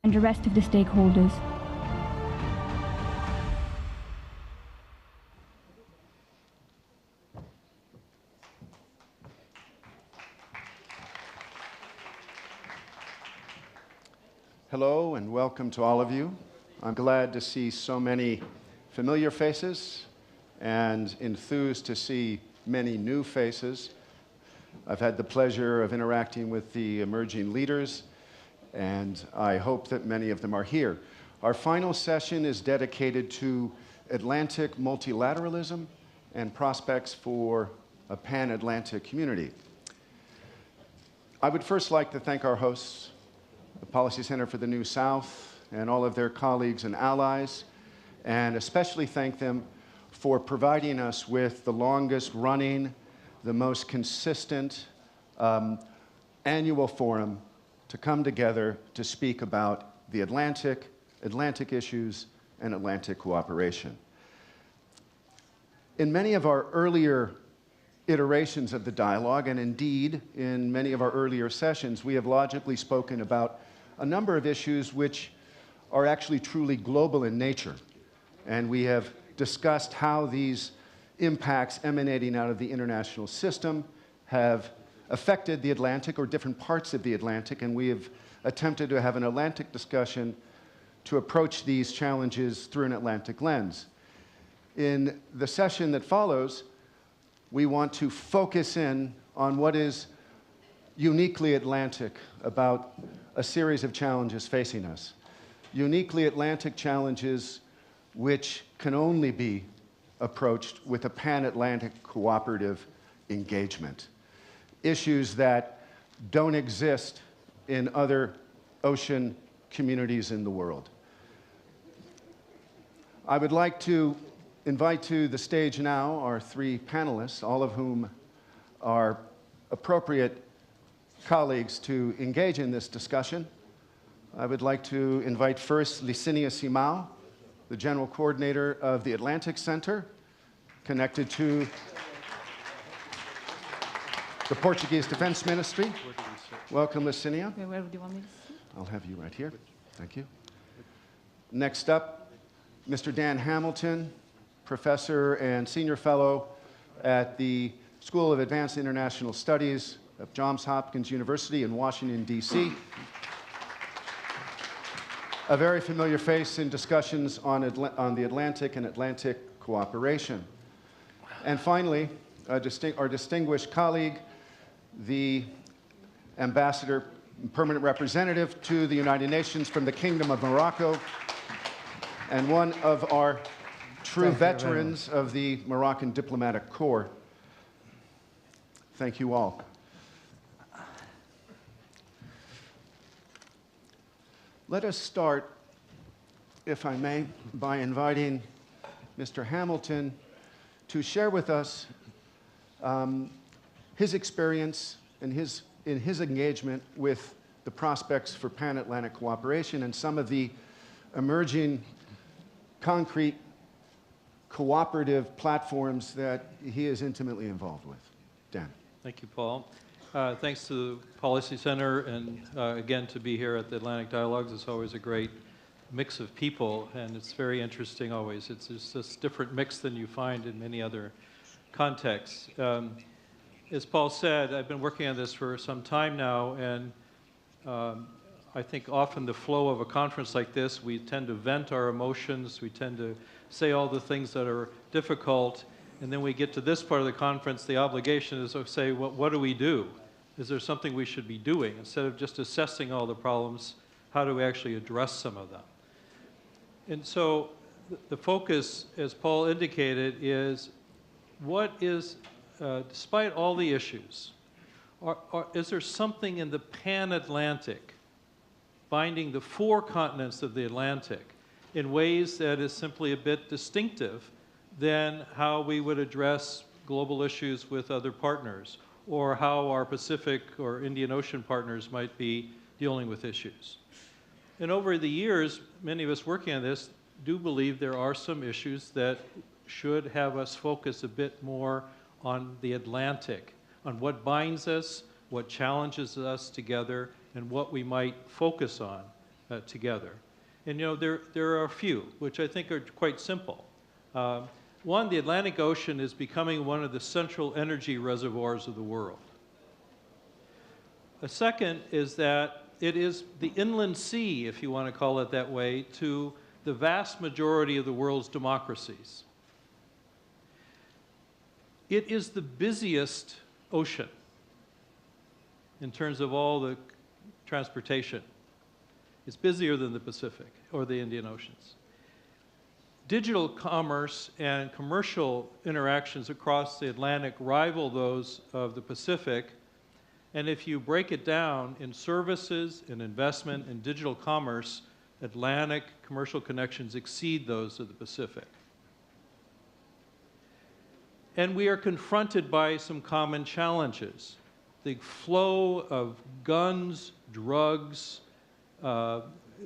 and the rest of the stakeholders. Hello and welcome to all of you. I'm glad to see so many familiar faces and enthused to see many new faces. I've had the pleasure of interacting with the emerging leaders, and I hope that many of them are here. Our final session is dedicated to Atlantic multilateralism and prospects for a pan-Atlantic community. I would first like to thank our hosts, the Policy Center for the New South, and all of their colleagues and allies, and especially thank them for providing us with the longest running, the most consistent annual forum to come together to speak about the Atlantic issues, and Atlantic cooperation. In many of our earlier iterations of the dialogue, and indeed in many of our earlier sessions, we have logically spoken about a number of issues which are actually truly global in nature. And we have discussed how these impacts emanating out of the international system have affected the Atlantic or different parts of the Atlantic, and we have attempted to have an Atlantic discussion to approach these challenges through an Atlantic lens. In the session that follows, we want to focus in on what is uniquely Atlantic about a series of challenges facing us. Uniquely Atlantic challenges which can only be approached with a pan-Atlantic cooperative engagement. Issues that don't exist in other ocean communities in the world. I would like to invite to the stage now our three panelists, all of whom are appropriate colleagues to engage in this discussion. I would like to invite first Licínia Simão, the General Coordinator of the Atlantic Center, connected to the Portuguese Defense Ministry. Welcome, Licínia. Where do you want me to sit? I'll have you right here. Thank you. Next up, Mr. Dan Hamilton, Professor and Senior Fellow at the School of Advanced International Studies of Johns Hopkins University in Washington, D.C. A very familiar face in discussions on the Atlantic and Atlantic cooperation. And finally, our distinguished colleague, the Ambassador and Permanent Representative to the United Nations from the Kingdom of Morocco, and one of our true veterans of the Moroccan Diplomatic Corps. Thank you all. Let us start, if I may, by inviting Mr. Hamilton to share with us his experience and in his engagement with the prospects for pan-Atlantic cooperation and some of the emerging concrete cooperative platforms that he is intimately involved with. Dan. Thank you, Paul. Thanks to the Policy Center, and again, to be here at the Atlantic Dialogues. It's always a great mix of people, and it's very interesting always. It's just this different mix than you find in many other contexts. As Paul said, I've been working on this for some time now, and I think often the flow of a conference like this, we tend to vent our emotions, we tend to say all the things that are difficult, and then we get to this part of the conference, the obligation is to say, what do we do? Is there something we should be doing? Instead of just assessing all the problems, how do we actually address some of them? And so the focus, as Paul indicated, is what is, despite all the issues, is there something in the pan-Atlantic binding the four continents of the Atlantic in ways that is simply a bit distinctive than how we would address global issues with other partners, or how our Pacific or Indian Ocean partners might be dealing with issues. And over the years, many of us working on this do believe there are some issues that should have us focus a bit more on the Atlantic, on what binds us, what challenges us together, and what we might focus on together. And you know, there are a few, which I think are quite simple. One, the Atlantic Ocean is becoming one of the central energy reservoirs of the world. A second is that it is the inland sea, if you want to call it that way, to the vast majority of the world's democracies. It is the busiest ocean in terms of all the transportation. It's busier than the Pacific or the Indian Oceans. Digital commerce and commercial interactions across the Atlantic rival those of the Pacific. And if you break it down in services, in investment, in digital commerce, Atlantic commercial connections exceed those of the Pacific. And we are confronted by some common challenges. The flow of guns, drugs,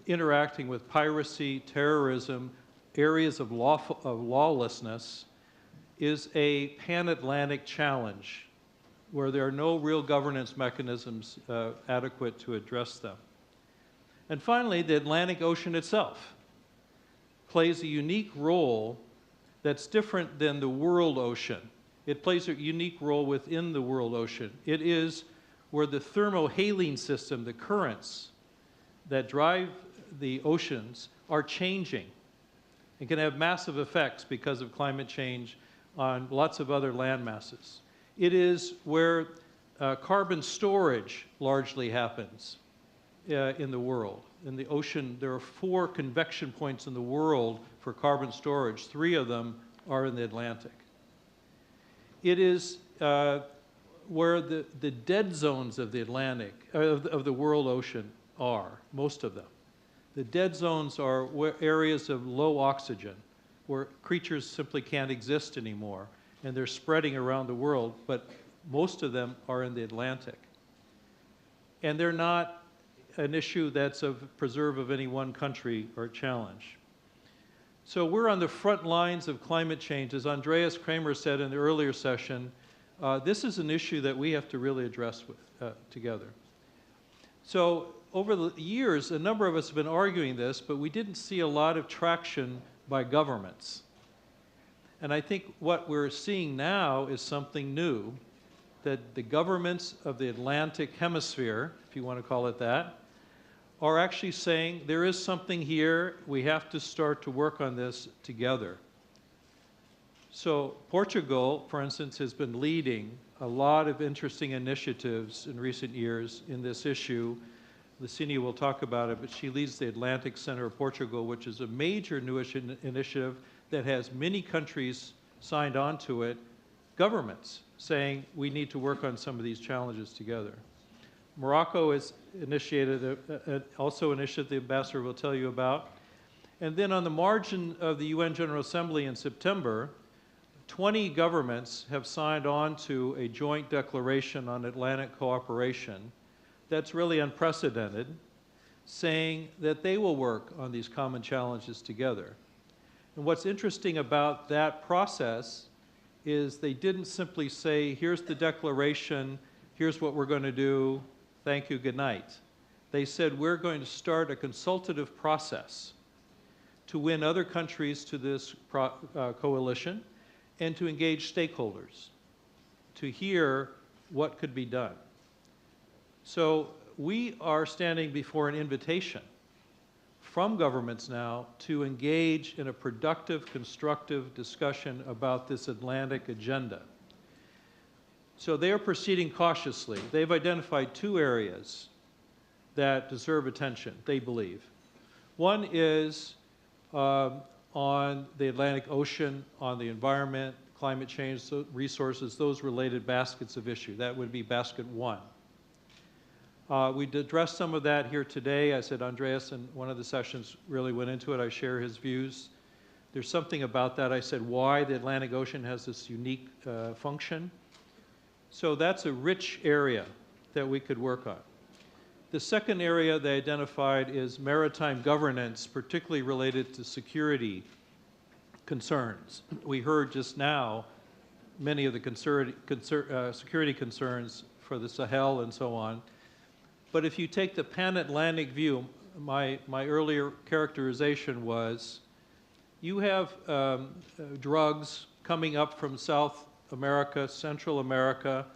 interacting with piracy, terrorism, areas of lawlessness is a pan-Atlantic challenge where there are no real governance mechanisms adequate to address them. And finally, the Atlantic Ocean itself plays a unique role that's different than the world ocean. It plays a unique role within the world ocean. It is where the thermohaline system, the currents that drive the oceans, are changing and can have massive effects because of climate change on lots of other land masses. It is where carbon storage largely happens in the world. In the ocean, there are 4 convection points in the world for carbon storage. 3 of them are in the Atlantic. It is where the dead zones of the Atlantic, of the world ocean are, most of them. The dead zones are areas of low oxygen, where creatures simply can't exist anymore, and they're spreading around the world, but most of them are in the Atlantic. And they're not an issue that's of preserve of any one country or challenge. So we're on the front lines of climate change. As Andreas Kramer said in the earlier session, this is an issue that we have to really address together. So over the years, a number of us have been arguing this, but we didn't see a lot of traction by governments. And I think what we're seeing now is something new, that the governments of the Atlantic Hemisphere, if you want to call it that, are actually saying there is something here, we have to start to work on this together. So Portugal, for instance, has been leading a lot of interesting initiatives in recent years in this issue. Lucinia will talk about it, but she leads the Atlantic Center of Portugal, which is a major new initiative that has many countries signed on to it, governments saying we need to work on some of these challenges together. Morocco has initiated also an initiative the ambassador will tell you about. And then on the margin of the UN General Assembly in September, 20 governments have signed on to a joint declaration on Atlantic cooperation that's really unprecedented, saying that they will work on these common challenges together. And what's interesting about that process is they didn't simply say, here's the declaration, here's what we're going to do, thank you, good night. They said, we're going to start a consultative process to win other countries to this coalition and to engage stakeholders, to hear what could be done. So we are standing before an invitation from governments now to engage in a productive, constructive discussion about this Atlantic agenda. So they are proceeding cautiously. They've identified 2 areas that deserve attention, they believe. One is on the Atlantic Ocean, on the environment, climate change, resources, those related baskets of issue. That would be basket 1. We addressed some of that here today. I said Andreas in one of the sessions really went into it. I share his views. There's something about that. I said why the Atlantic Ocean has this unique function. So that's a rich area that we could work on. The second area they identified is maritime governance, particularly related to security concerns. We heard just now many of the security concerns for the Sahel and so on. But if you take the pan-Atlantic view, my earlier characterization was you have drugs coming up from South America, Central America.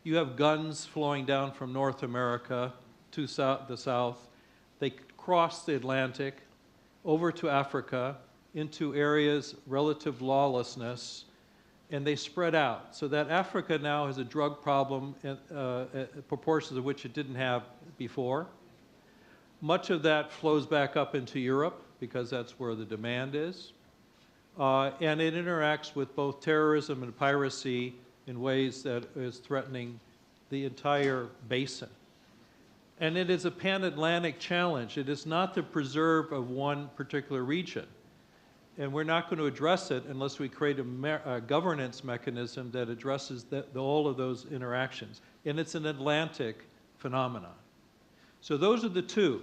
You have guns flowing down from North America to the south. They cross the Atlantic over to Africa into areas relative lawlessness, and they spread out. So that Africa now has a drug problem, proportions of which it didn't have before. Much of that flows back up into Europe because that's where the demand is. And it interacts with both terrorism and piracy in ways that is threatening the entire basin. And it is a pan-Atlantic challenge. It is not the preserve of one particular region. And we're not going to address it unless we create a governance mechanism that addresses all of those interactions. And it's an Atlantic phenomenon. So those are the two.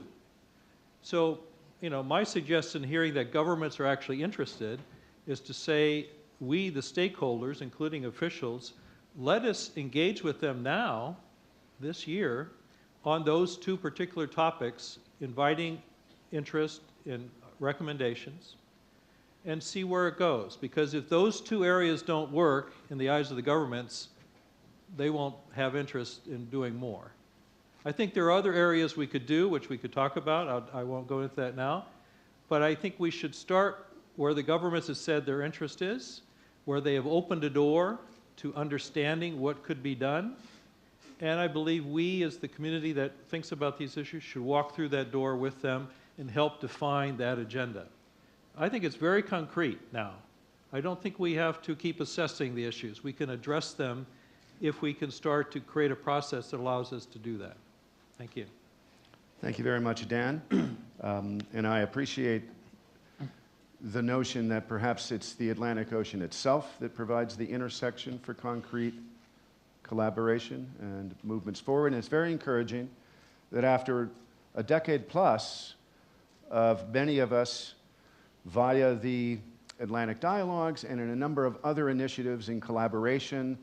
So, you know, my suggestion hearing that governments are actually interested is to say, we, the stakeholders, including officials, let us engage with them now, this year, on those two particular topics, inviting interest in recommendations, and see where it goes. Because if those two areas don't work in the eyes of the governments, they won't have interest in doing more. I think there are other areas we could do, which we could talk about. I won't go into that now. But I think we should start where the governments have said their interest is, where they have opened a door to understanding what could be done. And I believe we, as the community that thinks about these issues, should walk through that door with them and help define that agenda. I think it's very concrete now. I don't think we have to keep assessing the issues. We can address them if we can start to create a process that allows us to do that. Thank you. Thank you very much, Dan. And I appreciate the notion that perhaps it's the Atlantic Ocean itself that provides the intersection for concrete collaboration and movements forward. And it's very encouraging that after a decade plus of many of us via the Atlantic Dialogues and in a number of other initiatives in collaboration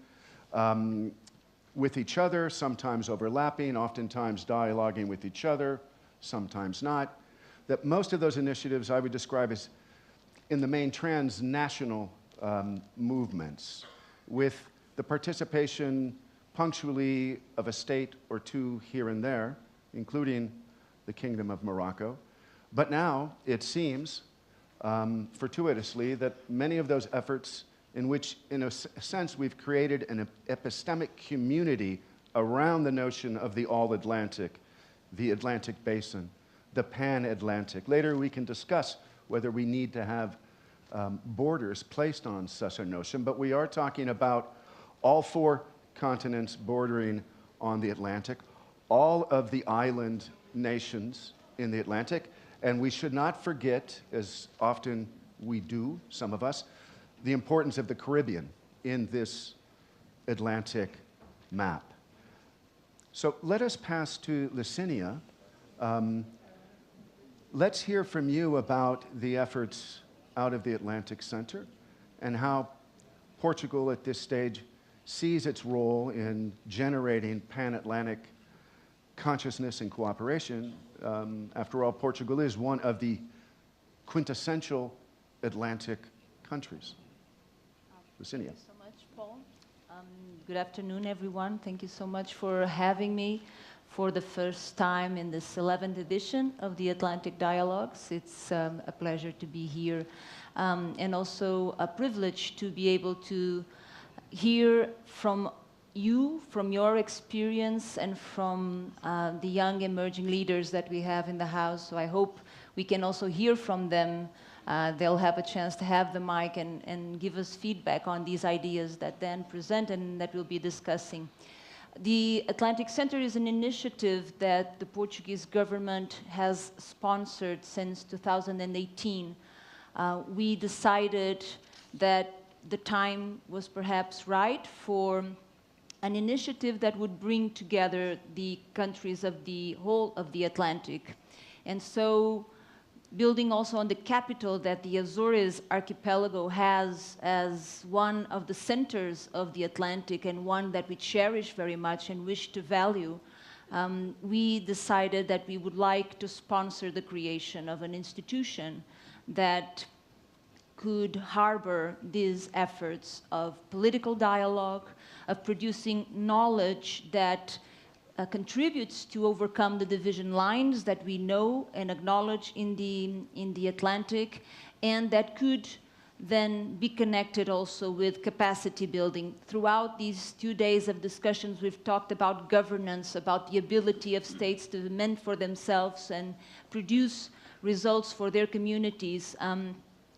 with each other, sometimes overlapping, oftentimes dialoguing with each other, sometimes not, that most of those initiatives I would describe as in the main transnational movements with the participation punctually of a state or two here and there, including the Kingdom of Morocco. But now it seems fortuitously that many of those efforts in which, in a sense, we've created an epistemic community around the notion of the all-Atlantic, the Atlantic Basin, the pan-Atlantic. Later we can discuss whether we need to have borders placed on such a notion, but we are talking about all four continents bordering on the Atlantic, all of the island nations in the Atlantic, and we should not forget, as often we do, some of us, the importance of the Caribbean in this Atlantic map. So let us pass to Licinia. Let's hear from you about the efforts out of the Atlantic Center and how Portugal at this stage sees its role in generating pan-Atlantic consciousness and cooperation. After all, Portugal is one of the quintessential Atlantic countries. Licinia. Thank you so much, Paul. Good afternoon, everyone. Thank you so much for having me for the first time in this 11th edition of the Atlantic Dialogues. It's a pleasure to be here and also a privilege to be able to hear from you, from your experience, and from the young emerging leaders that we have in the House. So I hope we can also hear from them. They'll have a chance to have the mic and give us feedback on these ideas that Dan presented and that we'll be discussing. The Atlantic Center is an initiative that the Portuguese government has sponsored since 2018. We decided that the time was perhaps right for an initiative that would bring together the countries of the whole of the Atlantic. And so, building also on the capital that the Azores archipelago has as one of the centers of the Atlantic and one that we cherish very much and wish to value, we decided that we would like to sponsor the creation of an institution that could harbor these efforts of political dialogue, of producing knowledge that contributes to overcome the division lines that we know and acknowledge in the Atlantic, and that could then be connected also with capacity building. Throughout these 2 days of discussions, we've talked about governance, about the ability of states to mend for themselves and produce results for their communities.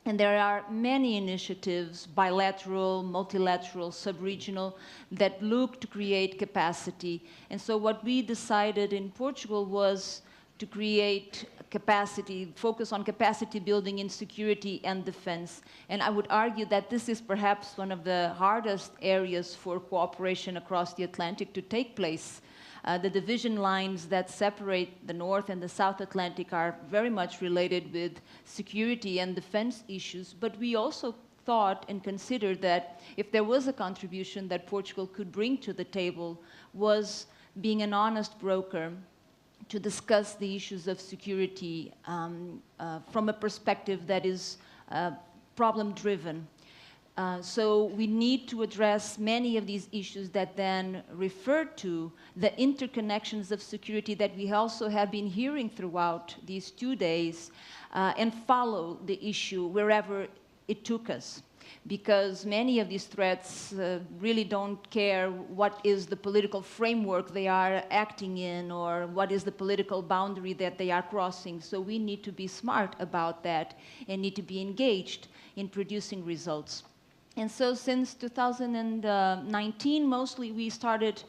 And there are many initiatives, bilateral, multilateral, sub-regional, that look to create capacity. And so what we decided in Portugal was to create capacity, focus on capacity building in security and defense. And I would argue that this is perhaps one of the hardest areas for cooperation across the Atlantic to take place. The division lines that separate the North and the South Atlantic are very much related with security and defense issues, but we also thought and considered that if there was a contribution that Portugal could bring to the table was being an honest broker to discuss the issues of security from a perspective that is problem-driven. So we need to address many of these issues that then refer to the interconnections of security that we also have been hearing throughout these 2 days, and follow the issue wherever it took us. Because many of these threats really don't care what is the political framework they are acting in or what is the political boundary that they are crossing. So we need to be smart about that and need to be engaged in producing results. And so since 2019, mostly we started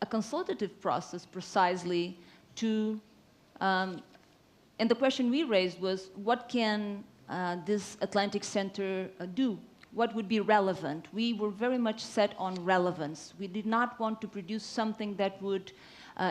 a consultative process precisely to, and the question we raised was, what can this Atlantic Center do? What would be relevant? We were very much set on relevance. We did not want to produce something that would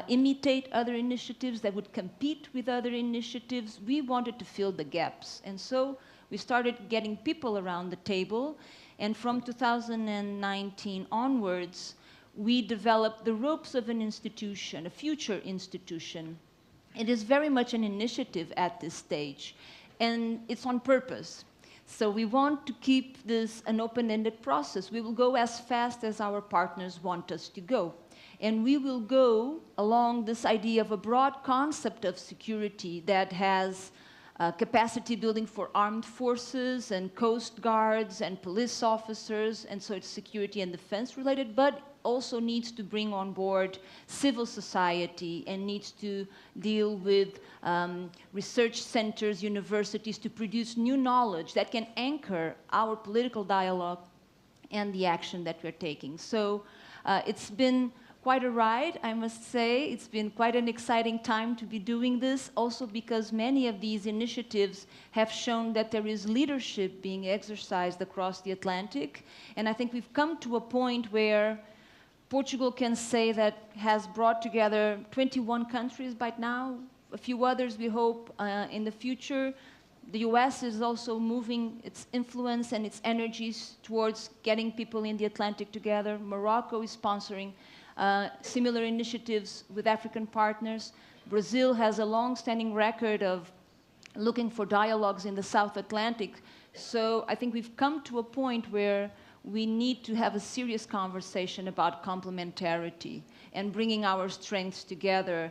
imitate other initiatives, that would compete with other initiatives. We wanted to fill the gaps. And so we started getting people around the table, and from 2019 onwards, we developed the ropes of an institution, a future institution. It is very much an initiative at this stage, and it's on purpose. So we want to keep this an open-ended process. We will go as fast as our partners want us to go. And we will go along this idea of a broad concept of security that has capacity building for armed forces and coast guards and police officers, and so it's security and defense related, but also needs to bring on board civil society and needs to deal with research centers, universities, to produce new knowledge that can anchor our political dialogue and the action that we're taking. So it's been quite a ride, I must say. It's been quite an exciting time to be doing this, also because many of these initiatives have shown that there is leadership being exercised across the Atlantic. And I think we've come to a point where Portugal can say that has brought together 21 countries by now, a few others we hope in the future. The US is also moving its influence and its energies towards getting people in the Atlantic together. Morocco is sponsoring similar initiatives with African partners. Brazil has a long-standing record of looking for dialogues in the South Atlantic. So I think we've come to a point where we need to have a serious conversation about complementarity and bringing our strengths together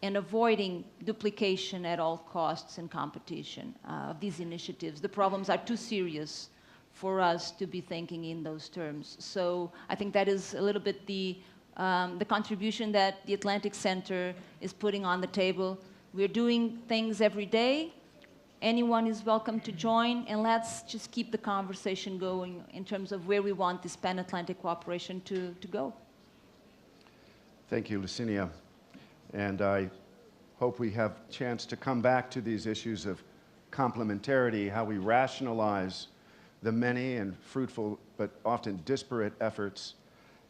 and avoiding duplication at all costs and competition of these initiatives. The problems are too serious for us to be thinking in those terms. So I think that is a little bit the contribution that the Atlantic Center is putting on the table. We're doing things every day. Anyone is welcome to join, and let's just keep the conversation going in terms of where we want this pan-Atlantic cooperation to go. Thank you, Lucinia. And I hope we have a chance to come back to these issues of complementarity, how we rationalize the many and fruitful but often disparate efforts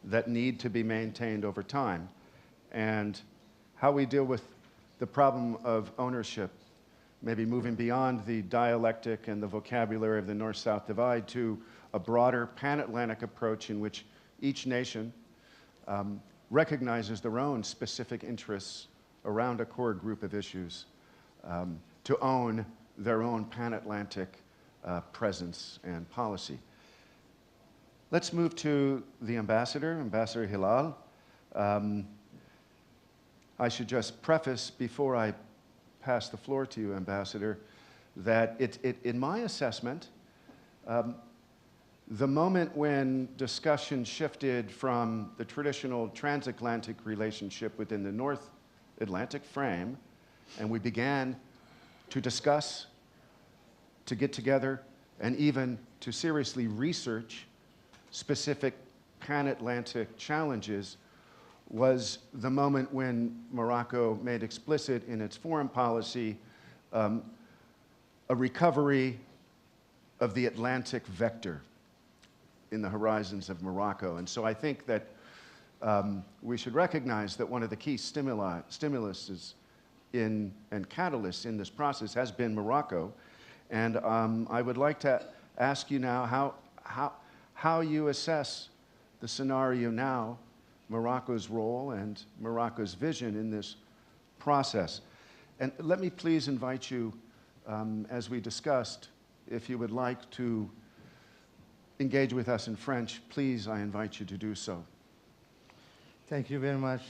that need to be maintained over time, and how we deal with the problem of ownership, maybe moving beyond the dialectic and the vocabulary of the North-South divide to a broader pan-Atlantic approach in which each nation recognizes their own specific interests around a core group of issues, to own their own pan-Atlantic presence and policy. Let's move to the ambassador, Ambassador Hilal. I should just preface before I pass the floor to you, Ambassador, that in my assessment, the moment when discussion shifted from the traditional transatlantic relationship within the North Atlantic frame, and we began to discuss, to get together, and even to seriously research specific pan-Atlantic challenges, was the moment when Morocco made explicit in its foreign policy a recovery of the Atlantic vector in the horizons of Morocco. And so I think that we should recognize that one of the key stimuluses and catalysts in this process has been Morocco. And I would like to ask you now how you assess the scenario now, Morocco's role and Morocco's vision in this process. And let me please invite you, as we discussed, if you would like to engage with us in French, please, I invite you to do so. Thank you very much.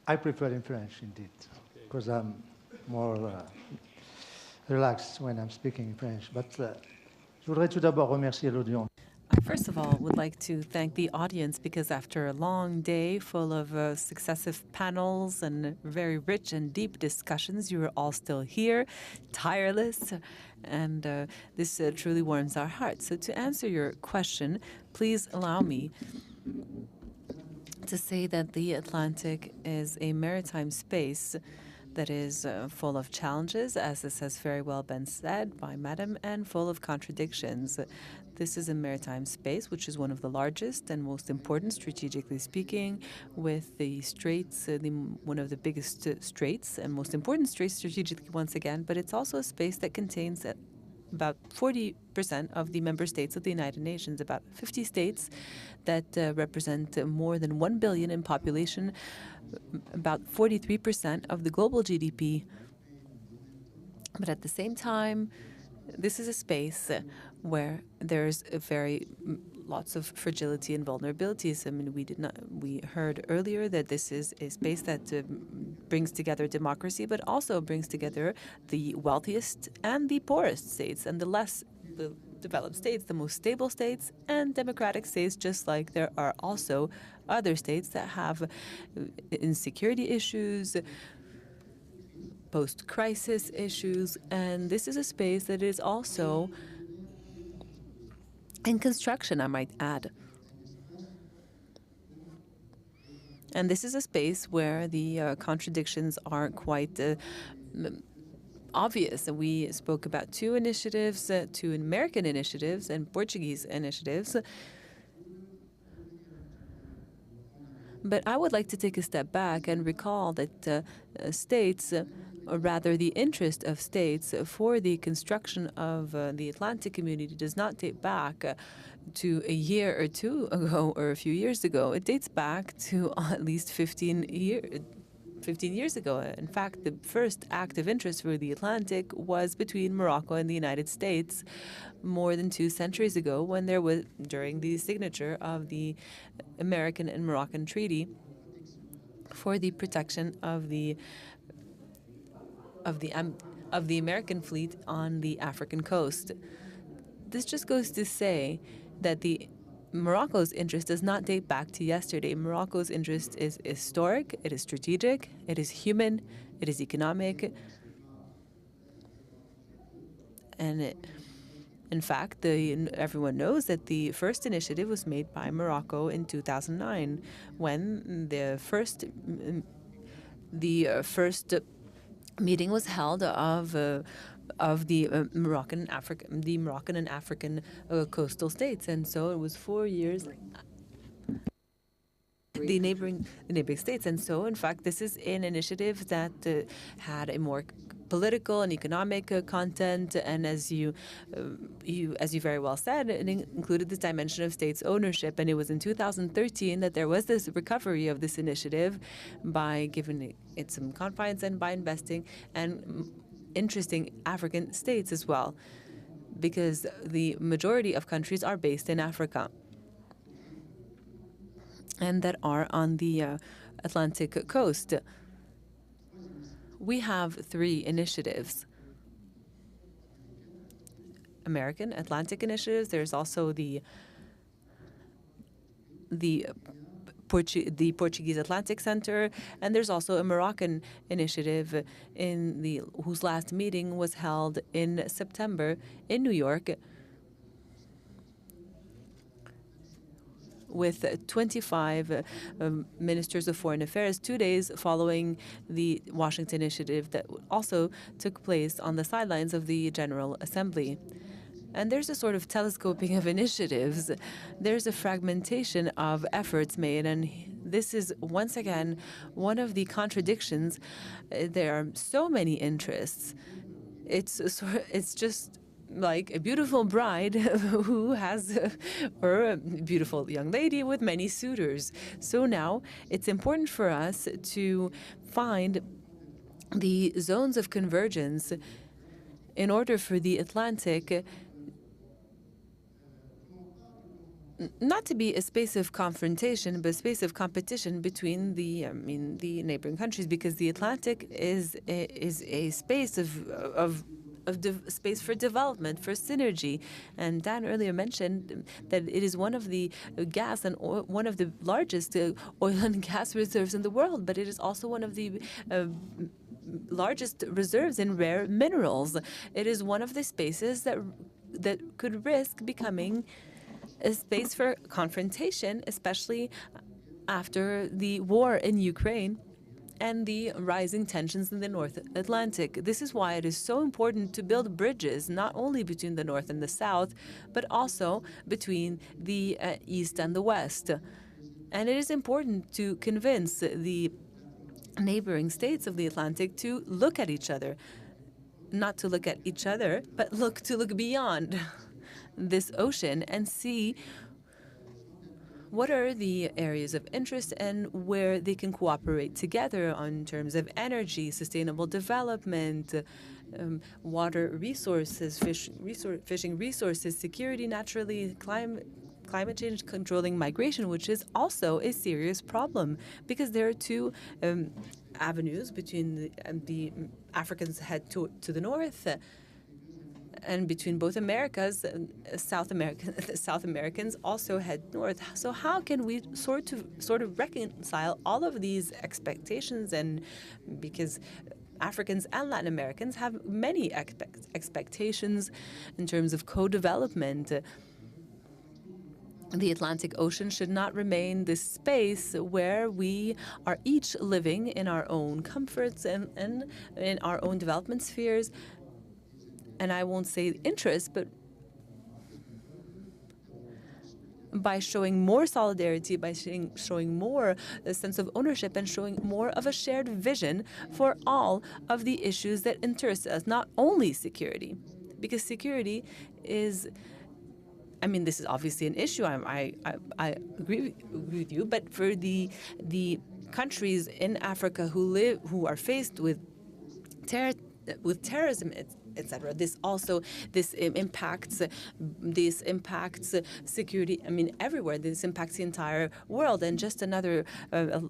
I prefer in French, indeed, because I'm more relaxed when I'm speaking in French. But je voudrais tout d'abord remercier l'audience. I first of all would like to thank the audience, because after a long day full of successive panels and very rich and deep discussions, you are all still here, tireless, and this truly warms our hearts. So to answer your question, please allow me to say that the Atlantic is a maritime space that is full of challenges, as this has very well been said by Madam, and full of contradictions. This is a maritime space which is one of the largest and most important, strategically speaking, with the straits, one of the biggest straits and most important straits strategically once again, but it's also a space that contains about 40% of the member states of the United Nations, about 50 states that represent more than 1 billion in population, about 43% of the global GDP. But at the same time, this is a space where there's lots of fragility and vulnerabilities. I mean, we heard earlier that this is a space that brings together democracy, but also brings together the wealthiest and the poorest states, and the developed states, the most stable states, and democratic states, just like there are also other states that have insecurity issues, post-crisis issues, and this is a space that is also in construction, I might add. And this is a space where the contradictions are quite obvious. We spoke about two initiatives, two American initiatives and Portuguese initiatives. But I would like to take a step back and recall that states, or rather the interest of states for the construction of the Atlantic community, does not date back to a year or two ago or a few years ago. It dates back to at least 15 years ago. In fact, the first active interest for the Atlantic was between Morocco and the United States more than 2 centuries ago, when there was, during the signature of the American and Moroccan Treaty for the protection of the American fleet on the African coast. This just goes to say that Morocco's interest does not date back to yesterday. Morocco's interest is historic, it is strategic, it is human, it is economic, and in fact, everyone knows that the first initiative was made by Morocco in 2009, when the first meeting was held of the Moroccan and African coastal states, and so it was 4 years. the neighboring states. And so, in fact, this is an initiative that had a more political and economic content, and as you very well said, it included this dimension of states' ownership. And it was in 2013 that there was this recovery of this initiative by giving it some confidence and by investing and interesting African states as well, because the majority of countries are based in Africa and that are on the Atlantic coast. We have 3 initiatives. American Atlantic initiatives. There's also the Portuguese Atlantic Center, and there's also a Moroccan initiative whose last meeting was held in September in New York, with 25 ministers of foreign affairs, 2 days following the Washington initiative that also took place on the sidelines of the General Assembly. And there's a sort of telescoping of initiatives. There's a fragmentation of efforts made, and this is, once again, one of the contradictions. There are so many interests. It's just like a beautiful bride who has, or a beautiful young lady with many suitors. So now it's important for us to find the zones of convergence in order for the Atlantic not to be a space of confrontation, but a space of competition between the neighboring countries, because the Atlantic is a space of space for development, for synergy. And Dan earlier mentioned that it is one of the gas and one of the largest oil and gas reserves in the world, but it is also one of the largest reserves in rare minerals. It is one of the spaces that could risk becoming a space for confrontation, especially after the war in Ukraine and the rising tensions in the North Atlantic. This is why it is so important to build bridges, not only between the North and the South, but also between the East and the West. And it is important to convince the neighboring states of the Atlantic to look at each other. Not to look at each other, but to look beyond this ocean and see what are the areas of interest and where they can cooperate together on terms of energy, sustainable development, water resources, fishing resources, security, naturally, climate change, controlling migration, which is also a serious problem, because there are 2 avenues between the Africans head to the north, and between both Americas, South Americans also head north. So how can we sort of reconcile all of these expectations? And because Africans and Latin Americans have many expectations in terms of co-development. The Atlantic Ocean should not remain this space where we are each living in our own comforts and in our own development spheres. And I won't say interest, but by showing more solidarity, by showing more a sense of ownership, and showing more of a shared vision for all of the issues that interest us, not only security. Because security is, this is obviously an issue. I agree with you, but for the countries in Africa who are faced with terrorism, etc. This impacts security. Everywhere. This impacts the entire world. And just another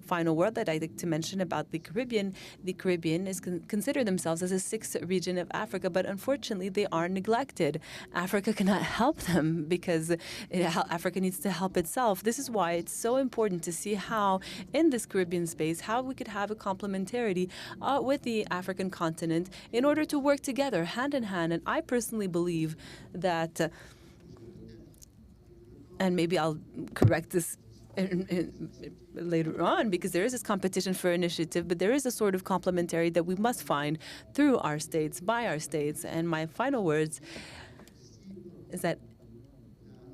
final word that I'd like to mention about the Caribbean. The Caribbean is consider themselves as a 6th region of Africa, but unfortunately they are neglected. Africa cannot help them because Africa needs to help itself. This is why it's so important to see how, in this Caribbean space, how we could have a complementarity with the African continent in order to work together hand in hand. And I personally believe that, and maybe I'll correct this later on, because there is this competition for initiative, but there is a sort of complementarity that we must find through our states, by our states. And my final words is that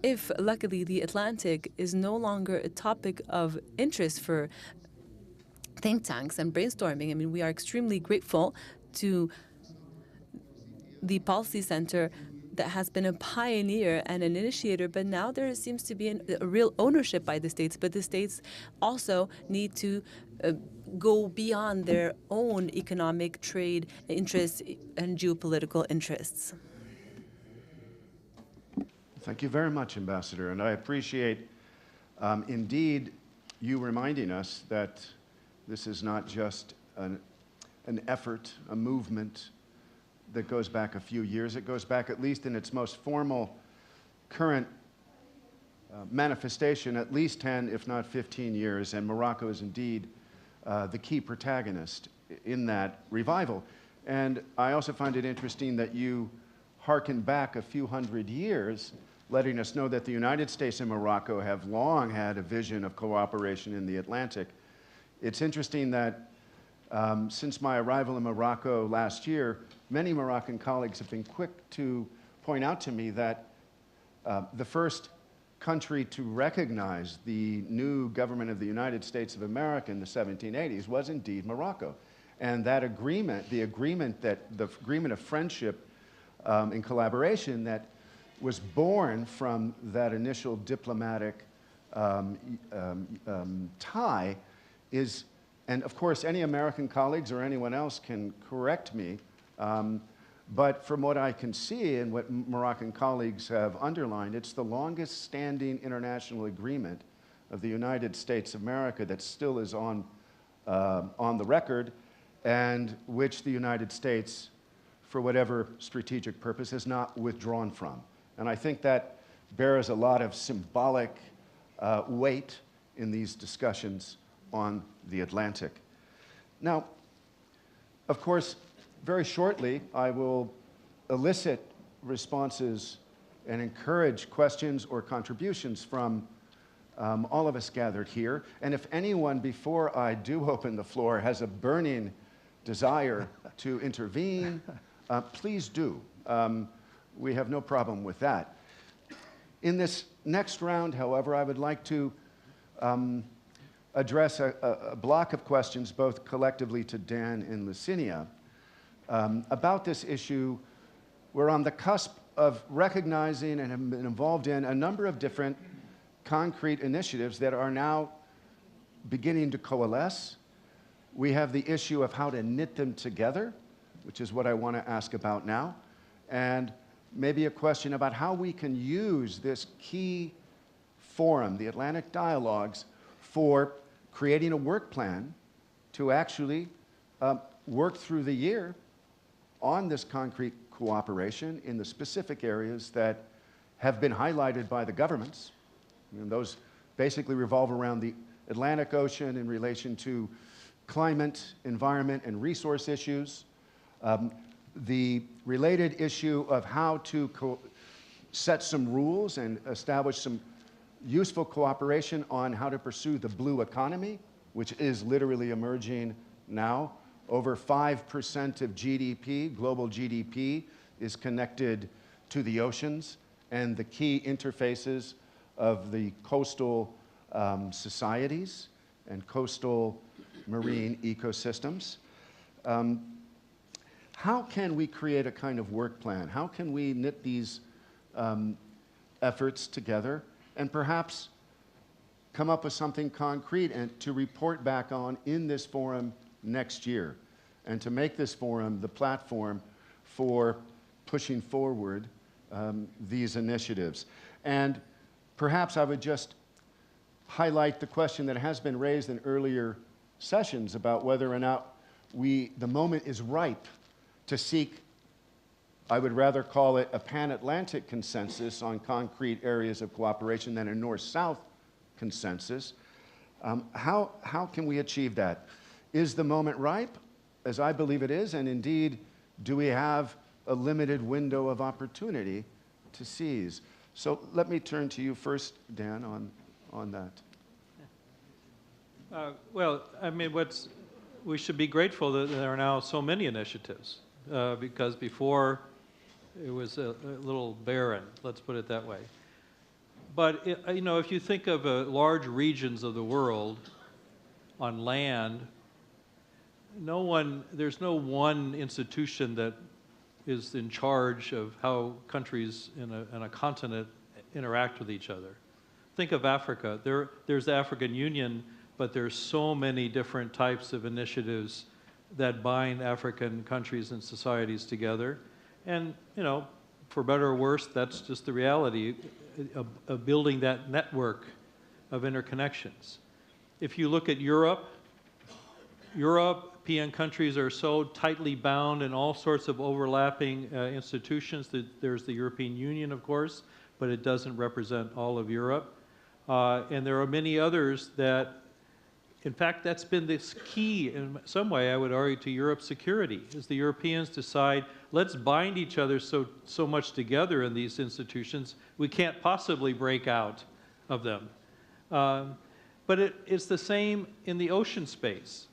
if, luckily, the Atlantic is no longer a topic of interest for think tanks and brainstorming. I mean, we are extremely grateful to the Policy Center that has been a pioneer and an initiator, but now there seems to be a real ownership by the states, but the states also need to go beyond their own economic, trade interests and geopolitical interests. Thank you very much, Ambassador, and I appreciate indeed you reminding us that this is not just an effort, a movement that goes back a few years. It goes back, at least in its most formal current manifestation, at least 10, if not 15 years, and Morocco is indeed the key protagonist in that revival. And I also find it interesting that you hearken back a few hundred years, letting us know that the United States and Morocco have long had a vision of cooperation in the Atlantic. It's interesting that since my arrival in Morocco last year, many Moroccan colleagues have been quick to point out to me that the first country to recognize the new government of the United States of America in the 1780s was indeed Morocco. And that agreement, the agreement of friendship and collaboration that was born from that initial diplomatic tie is, and of course any American colleagues or anyone else can correct me, but from what I can see and what Moroccan colleagues have underlined, it's the longest standing international agreement of the United States of America that still is on the record, and which the United States, for whatever strategic purpose, has not withdrawn from. And I think that bears a lot of symbolic weight in these discussions on the Atlantic. Now, of course, very shortly, I will elicit responses and encourage questions or contributions from all of us gathered here. And if anyone, before I do open the floor, has a burning desire to intervene, please do. We have no problem with that. In this next round, however, I would like to address a block of questions, both collectively to Dan and Lucinia, about this issue. We're on the cusp of recognizing and have been involved in a number of different concrete initiatives that are now beginning to coalesce. We have the issue of how to knit them together, which is what I want to ask about now, and maybe a question about how we can use this key forum, the Atlantic Dialogues, for creating a work plan to actually work through the year on this concrete cooperation in the specific areas that have been highlighted by the governments. And those basically revolve around the Atlantic Ocean in relation to climate, environment, and resource issues. The related issue of how to set some rules and establish some useful cooperation on how to pursue the blue economy, which is literally emerging now. Over 5% of GDP, global GDP, is connected to the oceans and the key interfaces of the coastal societies and coastal marine ecosystems. How can we create a kind of work plan? How can we knit these efforts together and perhaps come up with something concrete and to report back on in this forum next year, and to make this forum the platform for pushing forward these initiatives? And perhaps I would just highlight the question that has been raised in earlier sessions about whether or not the moment is ripe to seek, I would rather call it a pan-Atlantic consensus on concrete areas of cooperation than a north-south consensus. How can we achieve that? Is the moment ripe, as I believe it is, and indeed, do we have a limited window of opportunity to seize? So let me turn to you first, Dan, on that. Well, I mean, we should be grateful that there are now so many initiatives, because before it was a little barren, let's put it that way. But you know, if you think of large regions of the world on land, there's no one institution that is in charge of how countries in a continent interact with each other. Think of Africa. There's the African Union, but there's so many different types of initiatives that bind African countries and societies together. And, you know, for better or worse, that's just the reality of building that network of interconnections. If you look at Europe, European countries are so tightly bound in all sorts of overlapping institutions. There's the European Union, of course, but it doesn't represent all of Europe. And there are many others that, in fact, that's been this key in some way, I would argue, to Europe's security, is the Europeans decide, let's bind each other so much together in these institutions, we can't possibly break out of them. But it's the same in the ocean space.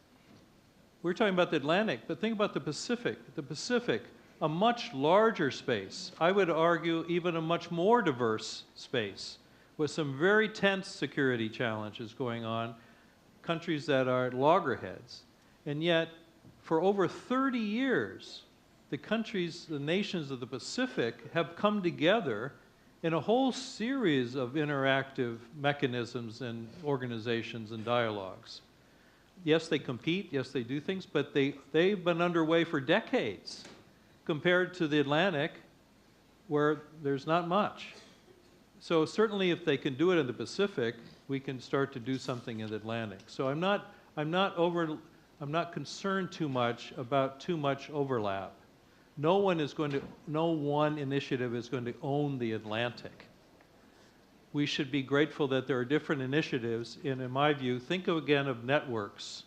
We're talking about the Atlantic, but think about the Pacific. The Pacific, a much larger space. I would argue even a much more diverse space with some very tense security challenges going on, countries that are at loggerheads. And yet, for over 30 years, the nations of the Pacific have come together in a whole series of interactive mechanisms and organizations and dialogues. Yes, they compete, yes, they do things, but they've been underway for decades compared to the Atlantic, where there's not much. So certainly if they can do it in the Pacific, we can start to do something in the Atlantic. So I'm not concerned too much about too much overlap. No one initiative is going to own the Atlantic. We should be grateful that there are different initiatives, and in my view, think again of networks.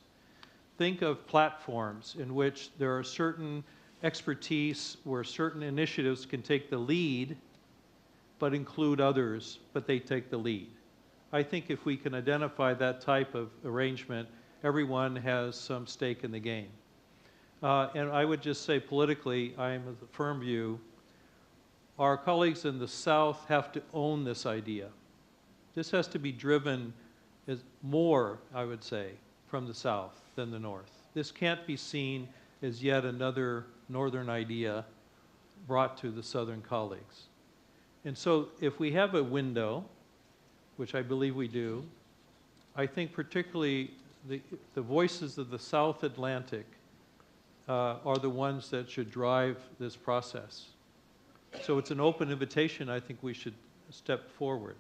Think of platforms in which there are certain expertise where certain initiatives can take the lead, but include others, but they take the lead. I think if we can identify that type of arrangement, everyone has some stake in the game. And I would just say politically, I am of the firm view, our colleagues in the South have to own this idea. This has to be driven more, I would say, from the South than the North. This can't be seen as yet another Northern idea brought to the Southern colleagues. And so if we have a window, which I believe we do, I think particularly the voices of the South Atlantic are the ones that should drive this process. So it's an open invitation. I think we should step forward.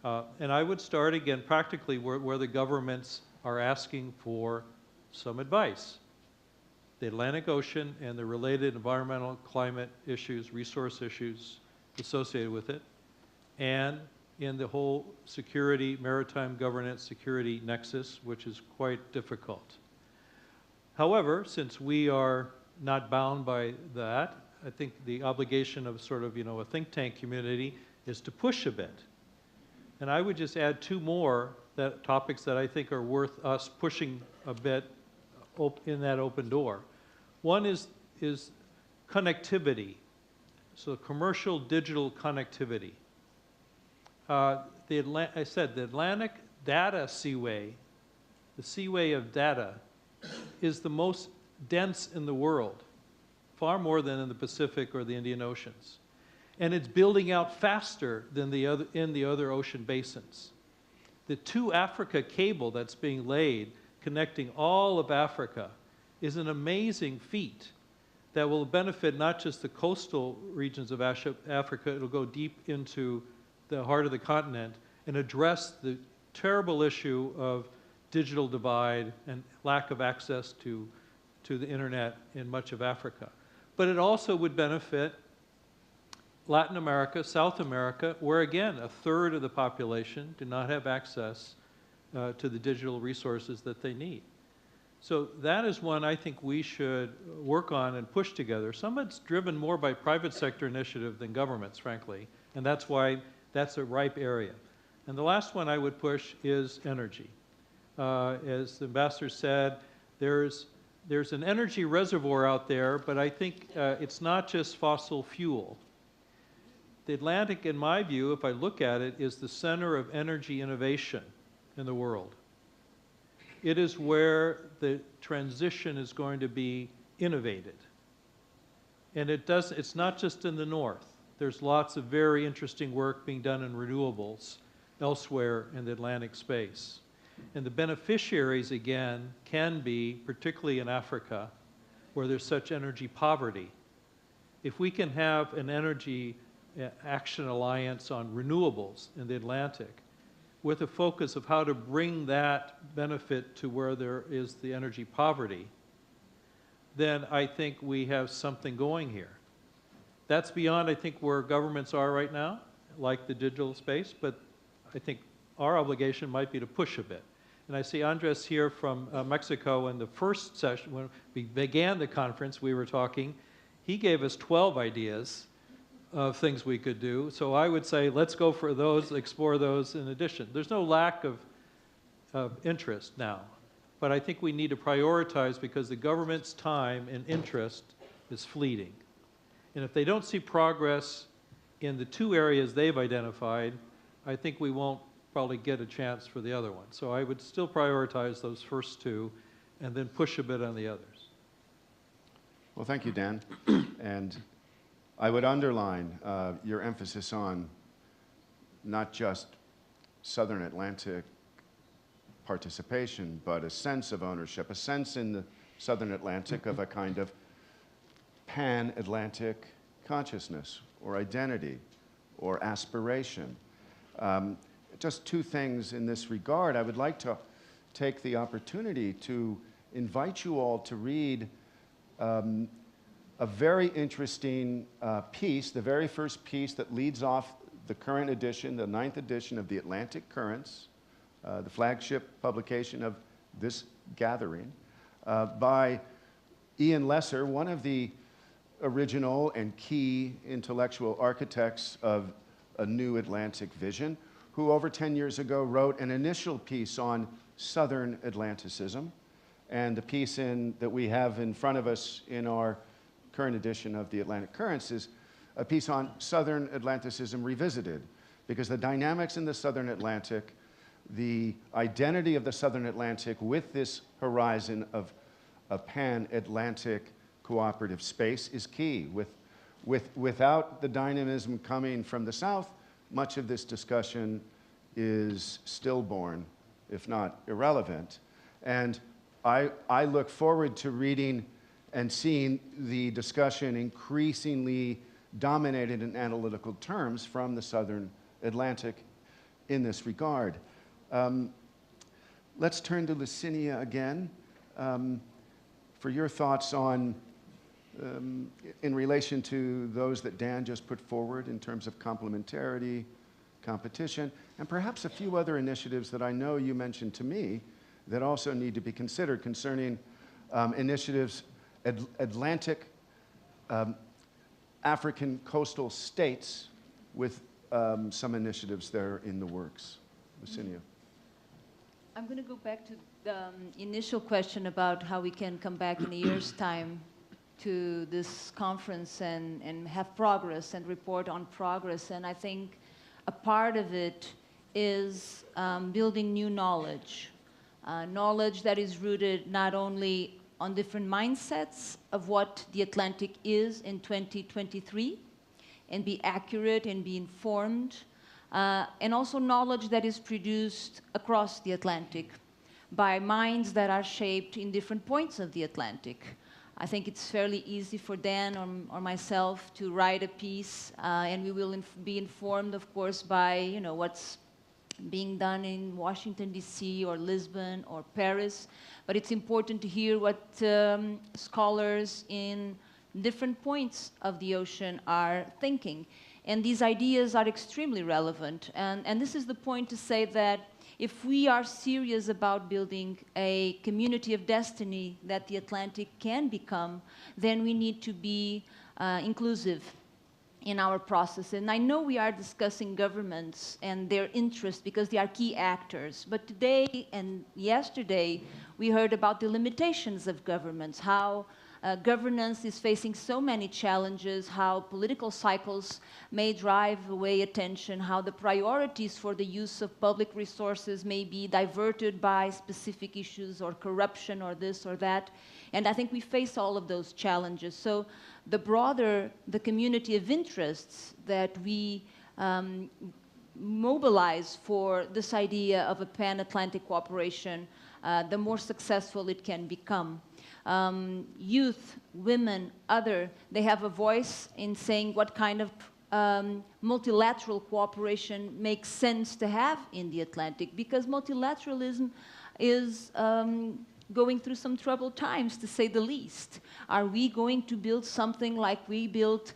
And I would start again practically where the governments are asking for some advice. The Atlantic Ocean and the related environmental climate issues, resource issues associated with it, and in the whole security, maritime governance security nexus, which is quite difficult. However, since we are not bound by that, I think the obligation of sort of, a think tank community is to push a bit. And I would just add two more topics that I think are worth us pushing a bit in that open door. One is connectivity, so commercial digital connectivity. I said the Atlantic data seaway, the seaway of data, is the most dense in the world, far more than in the Pacific or the Indian Oceans. And it's building out faster than in the other ocean basins. The To Africa cable that's being laid, connecting all of Africa, is an amazing feat that will benefit not just the coastal regions of Africa, it'll go deep into the heart of the continent and address the terrible issue of digital divide and lack of access to the internet in much of Africa. But it also would benefit Latin America, South America, where again, a third of the population do not have access to the digital resources that they need. So that is one I think we should work on and push together. Some of it's driven more by private sector initiative than governments, frankly, and that's why that's a ripe area. And the last one I would push is energy. As the ambassador said, there's an energy reservoir out there, but I think it's not just fossil fuel. the Atlantic, in my view, if I look at it, is the center of energy innovation in the world. It is where the transition is going to be innovated. And it's not just in the north. There's lots of very interesting work being done in renewables elsewhere in the Atlantic space. And the beneficiaries, again, can be, particularly in Africa, where there's such energy poverty. If we can have an energy action alliance on renewables in the Atlantic, with a focus of how to bring that benefit to where there is the energy poverty, then I think we have something going here. That's beyond, I think, where governments are right now, like the digital space, but I think our obligation might be to push a bit. And I see Andres here from Mexico in the first session, when we began the conference, we were talking, he gave us 12 ideas of things we could do. So I would say, let's go for those, explore those in addition. There's no lack of interest now, but I think we need to prioritize because the government's time and interest is fleeting. And if they don't see progress in the two areas they've identified, I think we won't probably get a chance for the other one. So I would still prioritize those first two and then push a bit on the others. Well, thank you, Dan. And I would underline your emphasis on not just Southern Atlantic participation, but a sense of ownership, a sense in the Southern Atlantic of a kind of pan-Atlantic consciousness or identity or aspiration. Just two things in this regard. I would like to take the opportunity to invite you all to read a very interesting piece, the very first piece that leads off the current edition, the 9th edition of the Atlantic Currents, the flagship publication of this gathering, by Ian Lesser, one of the original and key intellectual architects of a new Atlantic vision, who over 10 years ago wrote an initial piece on Southern Atlanticism. And the piece that we have in front of us in our current edition of the Atlantic Currents is a piece on Southern Atlanticism revisited, because the dynamics in the Southern Atlantic, the identity of the Southern Atlantic with this horizon of a pan-Atlantic cooperative space is key. Without the dynamism coming from the South, much of this discussion is stillborn, if not irrelevant. And I look forward to reading and seeing the discussion increasingly dominated in analytical terms from the Southern Atlantic in this regard. Let's turn to Lucinia again for your thoughts on, in relation to those that Dan just put forward in terms of complementarity, competition, and perhaps a few other initiatives that I know you mentioned to me that also need to be considered concerning initiatives, Atlantic African coastal states with some initiatives there in the works. Lucinia. I'm going to go back to the initial question about how we can come back in a year's time to this conference and have progress and report on progress. And I think a part of it is building new knowledge, knowledge that is rooted not only on different mindsets of what the Atlantic is in 2023, and be accurate and be informed, and also knowledge that is produced across the Atlantic by minds that are shaped in different points of the Atlantic. I think it's fairly easy for Dan or myself to write a piece, and we will be informed, of course, by what's being done in Washington, D.C., or Lisbon, or Paris. But it's important to hear what scholars in different points of the ocean are thinking. And these ideas are extremely relevant. And this is the point to say that if we are serious about building a community of destiny that the Atlantic can become, then we need to be inclusive in our process. And I know we are discussing governments and their interests because they are key actors. But today and yesterday, we heard about the limitations of governments, how governance is facing so many challenges, how political cycles may drive away attention, how the priorities for the use of public resources may be diverted by specific issues or corruption or this or that. And I think we face all of those challenges. So the broader the community of interests that we mobilize for this idea of a pan-Atlantic cooperation, the more successful it can become. Youth, women, they have a voice in saying what kind of multilateral cooperation makes sense to have in the Atlantic, because multilateralism is going through some troubled times, to say the least. Are we going to build something like we built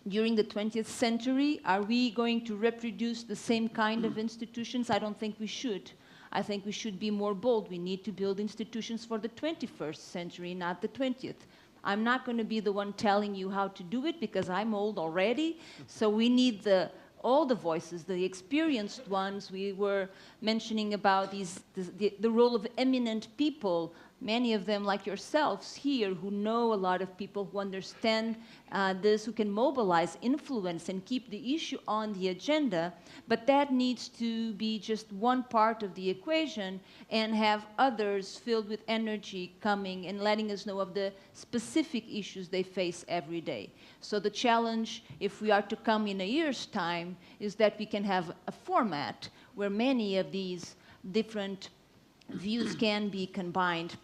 during the 20th century? Are we going to reproduce the same kind of institutions? I don't think we should. I think we should be more bold. We need to build institutions for the 21st century, not the 20th. I'm not going to be the one telling you how to do it because I'm old already. So we need all the voices, the experienced ones. We were mentioning about the role of eminent people, many of them like yourselves here, who know a lot of people, who understand this, who can mobilize influence and keep the issue on the agenda. But that needs to be just one part of the equation, and have others filled with energy coming and letting us know of the specific issues they face every day. So the challenge, if we are to come in a year's time, is that we can have a format where many of these different views can be combined.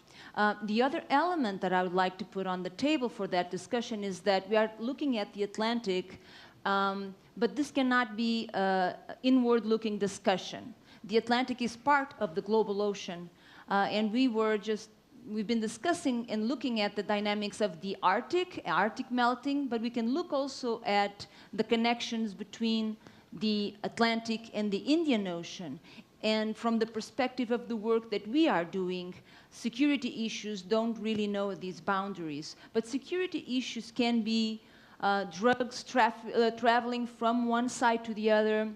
The other element that I would like to put on the table for that discussion is that we are looking at the Atlantic, but this cannot be an inward-looking discussion. The Atlantic is part of the global ocean, and we've been discussing and looking at the dynamics of the Arctic melting, but we can look also at the connections between the Atlantic and the Indian Ocean. And from the perspective of the work that we are doing, security issues don't really know these boundaries. But security issues can be drugs traveling from one side to the other,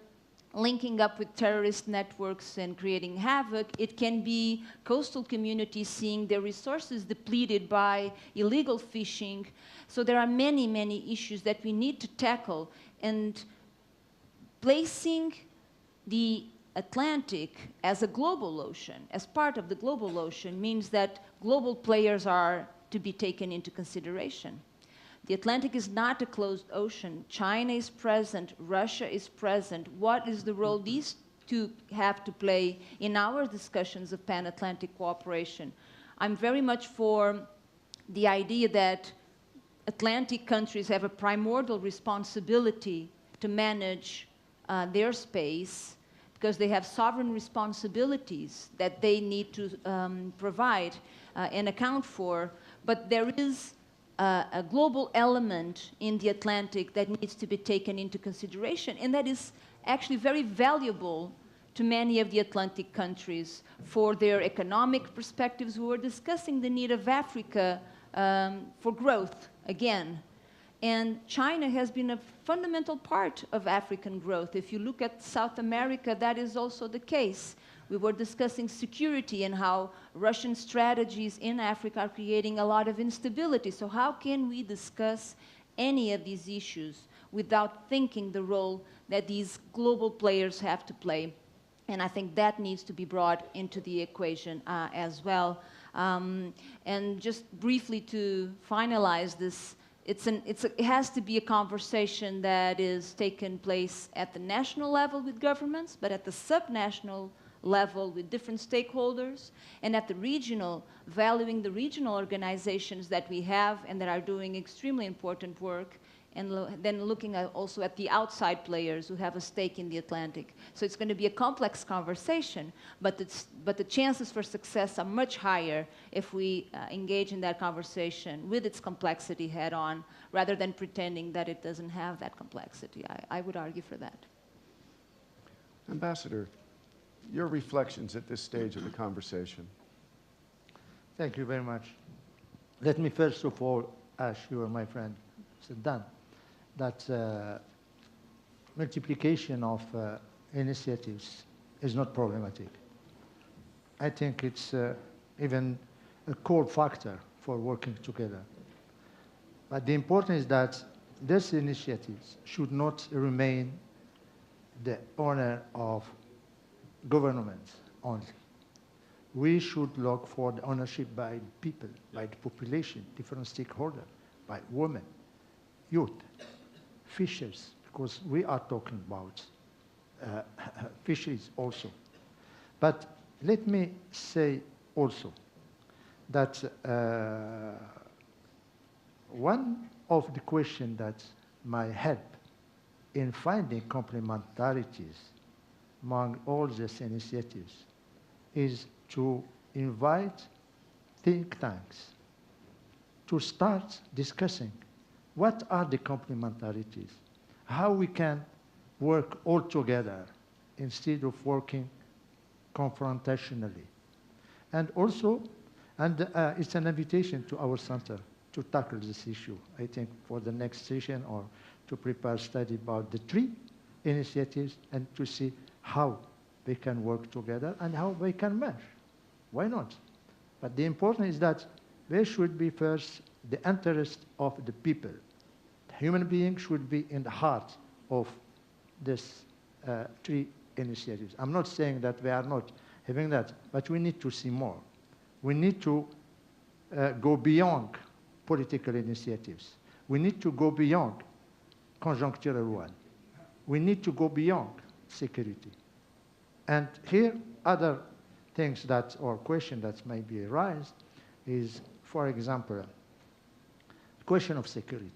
linking up with terrorist networks and creating havoc. It can be coastal communities seeing their resources depleted by illegal fishing. So there are many, many issues that we need to tackle. And placing the Atlantic as a global ocean, as part of the global ocean, means that global players are to be taken into consideration. The Atlantic is not a closed ocean. China is present, Russia is present. What is the role these two have to play in our discussions of pan-Atlantic cooperation? I'm very much for the idea that Atlantic countries have a primordial responsibility to manage their space, because they have sovereign responsibilities that they need to provide and account for. But there is a global element in the Atlantic that needs to be taken into consideration, and that is actually very valuable to many of the Atlantic countries for their economic perspectives. We were discussing the need of Africa for growth again. And China has been a fundamental part of African growth. If you look at South America, that is also the case. We were discussing security and how Russian strategies in Africa are creating a lot of instability. So how can we discuss any of these issues without thinking the role that these global players have to play? And I think that needs to be brought into the equation as well. And just briefly to finalize this, it has to be a conversation that is taken place at the national level with governments, but at the subnational level with different stakeholders, and at the regional, valuing the regional organizations that we have and that are doing extremely important work, and then looking also at the outside players who have a stake in the Atlantic. So it's going to be a complex conversation, but the chances for success are much higher if we engage in that conversation with its complexity head on, rather than pretending that it doesn't have that complexity. I would argue for that. Ambassador, your reflections at this stage of the conversation. Thank you very much. Let me first of all assure my friend Dan that multiplication of initiatives is not problematic. I think it's even a core factor for working together. But the important is that these initiatives should not remain the honor of governments only. We should look for the ownership by people, by the population, different stakeholders, by women, youth, fishers, because we are talking about fisheries also. But let me say also that one of the questions that might help in finding complementarities among all these initiatives is to invite think tanks to start discussing what are the complementarities, how we can work all together instead of working confrontationally. And also, it's an invitation to our center to tackle this issue, I think, for the next session, or to prepare a study about the 3 initiatives and to see how they can work together and how they can merge. Why not? But the important is that there should be first the interest of the people. The human being should be in the heart of these 3 initiatives. I'm not saying that we are not having that, but we need to see more. We need to go beyond political initiatives. We need to go beyond conjunctural one. We need to go beyond security. And here, other things that, or question that may be arise is, for example, the question of security.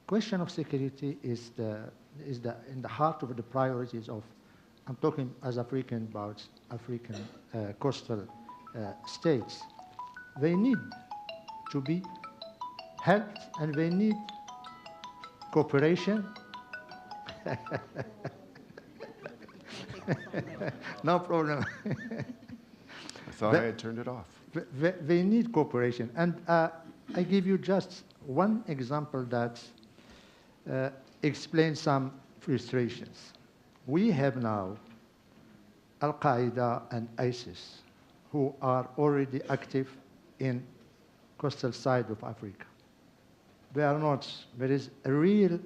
Question of security is in the heart of the priorities of, I'm talking as African about African coastal states. They need to be helped and they need cooperation. No problem. I thought I had turned it off. They need cooperation. And I give you just one example that explains some frustrations. We have now Al-Qaeda and ISIS, who are already active in coastal side of Africa. They are not, there is a real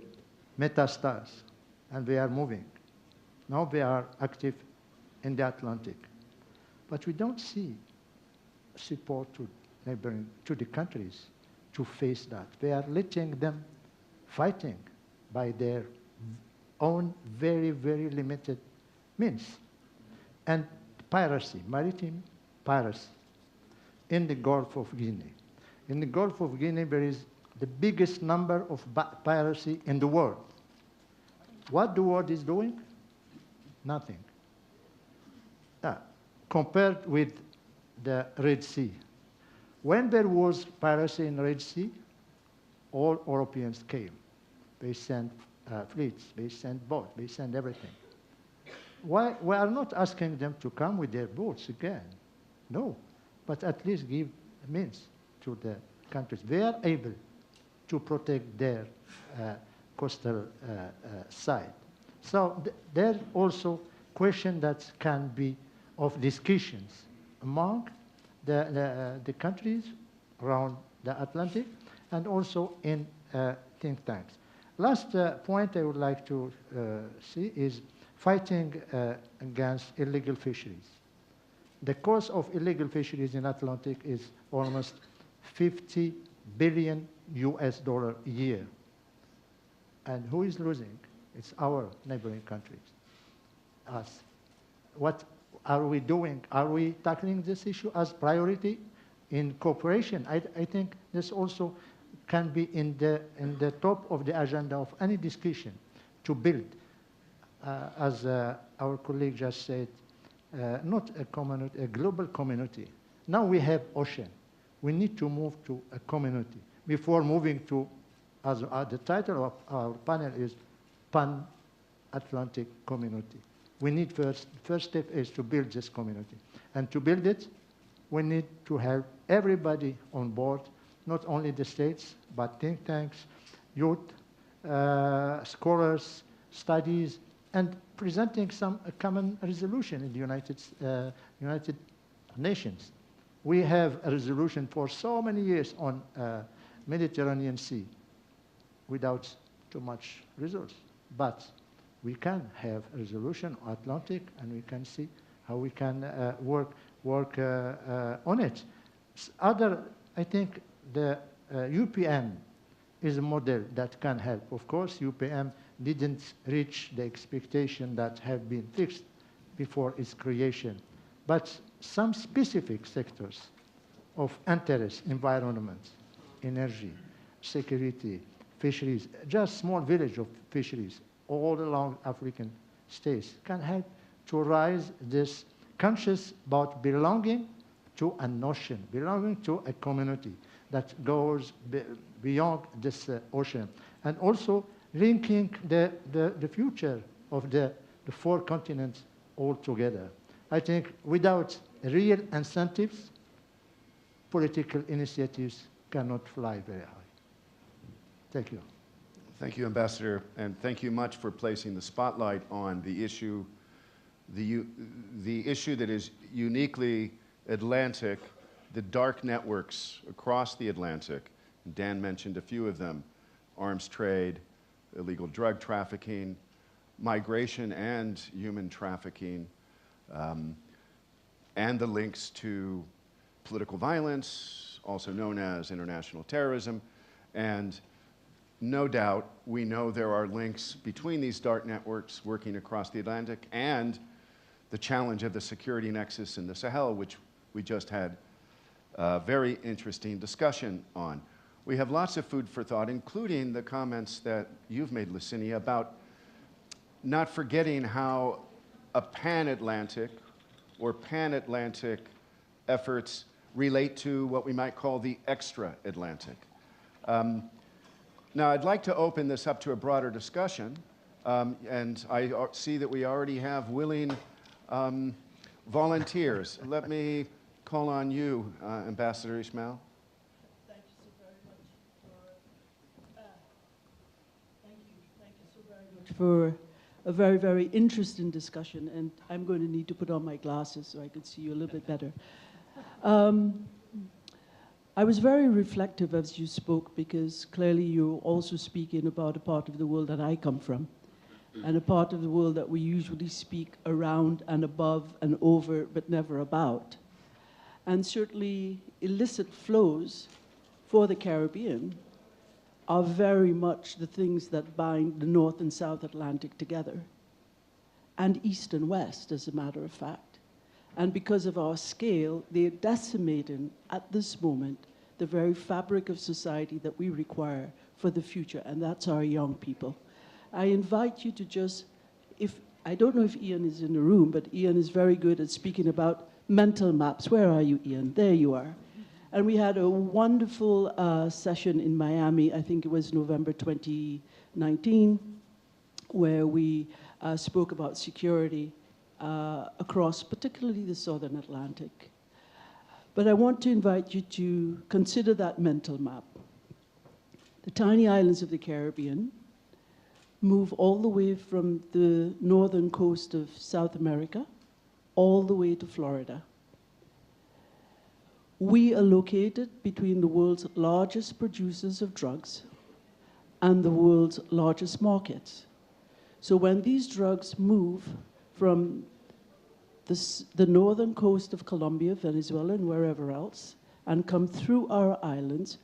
metastars, and they are moving. Now they are active in the Atlantic. But we don't see support to neighboring, to the countries to face that. They are letting them fighting by their own very, very limited means. And piracy, maritime piracy in the Gulf of Guinea. In the Gulf of Guinea, there is the biggest number of piracy in the world. What the world is doing? Nothing. Compared with the Red Sea. When there was piracy in the Red Sea, all Europeans came. They sent fleets, they sent boats, they sent everything. Why? We are not asking them to come with their boats again. No, but at least give means to the countries. They are able to protect their coastal side. So there's also question that can be of discussions among the countries around the Atlantic and also in think tanks. Last point I would like to see is fighting against illegal fisheries. The cost of illegal fisheries in Atlantic is almost 50 billion US dollar a year. And who is losing? It's our neighboring countries, us. What are we doing? Are we tackling this issue as priority in cooperation? I think this also can be in the top of the agenda of any discussion to build, as our colleague just said, not a community, a global community. Now we have ocean. We need to move to a community before moving to, as the title of our panel is Pan-Atlantic Community. We need first step is to build this community. And to build it, we need to have everybody on board, not only the states, but think tanks, youth, scholars, studies, and presenting some common resolution in the United Nations. We have a resolution for so many years on Mediterranean Sea without too much resource. But we can have a resolution on Atlantic, and we can see how we can work on it. I think the UPM is a model that can help. Of course, UPM didn't reach the expectation that have been fixed before its creation. But some specific sectors of interest, environment, energy, security, fisheries, just small village of fisheries all along African states can help to rise this conscious about belonging to a notion, belonging to a community that goes beyond this ocean, and also linking the future of the four continents all together. I think without real incentives, political initiatives cannot fly very high. Thank you. Thank you, Ambassador, and thank you much for placing the spotlight on the issue that is uniquely Atlantic, the dark networks across the Atlantic. Dan mentioned a few of them: arms trade, illegal drug trafficking, migration and human trafficking, and the links to political violence, also known as international terrorism. And no doubt, we know there are links between these dark networks working across the Atlantic and the challenge of the security nexus in the Sahel, which we just had a very interesting discussion on. We have lots of food for thought, including the comments that you've made, Lucinia, about not forgetting how a pan-Atlantic or pan-Atlantic efforts relate to what we might call the extra-Atlantic. Now, I'd like to open this up to a broader discussion, and I see that we already have willing volunteers. Let me call on you, Ambassador Ismail. Thank you so very much for a very, very interesting discussion, and I'm going to need to put on my glasses so I can see you a little bit better. I was very reflective as you spoke, because clearly you're also speaking about a part of the world that I come from, and a part of the world that we usually speak around and above and over, but never about. And certainly illicit flows for the Caribbean are very much the things that bind the North and South Atlantic together, and East and West, as a matter of fact. And because of our scale, they're decimating, at this moment, the very fabric of society that we require for the future, and that's our young people. I invite you to just, I don't know if Ian is in the room, but Ian is very good at speaking about mental maps. Where are you, Ian? There you are. And we had a wonderful session in Miami, I think it was November 2019, where we spoke about security across particularly the Southern Atlantic. But I want to invite you to consider that mental map. The tiny islands of the Caribbean move all the way from the northern coast of South America all the way to Florida. We are located between the world's largest producers of drugs and the world's largest markets. So when these drugs move from the northern coast of Colombia, Venezuela, and wherever else, and come through our islands,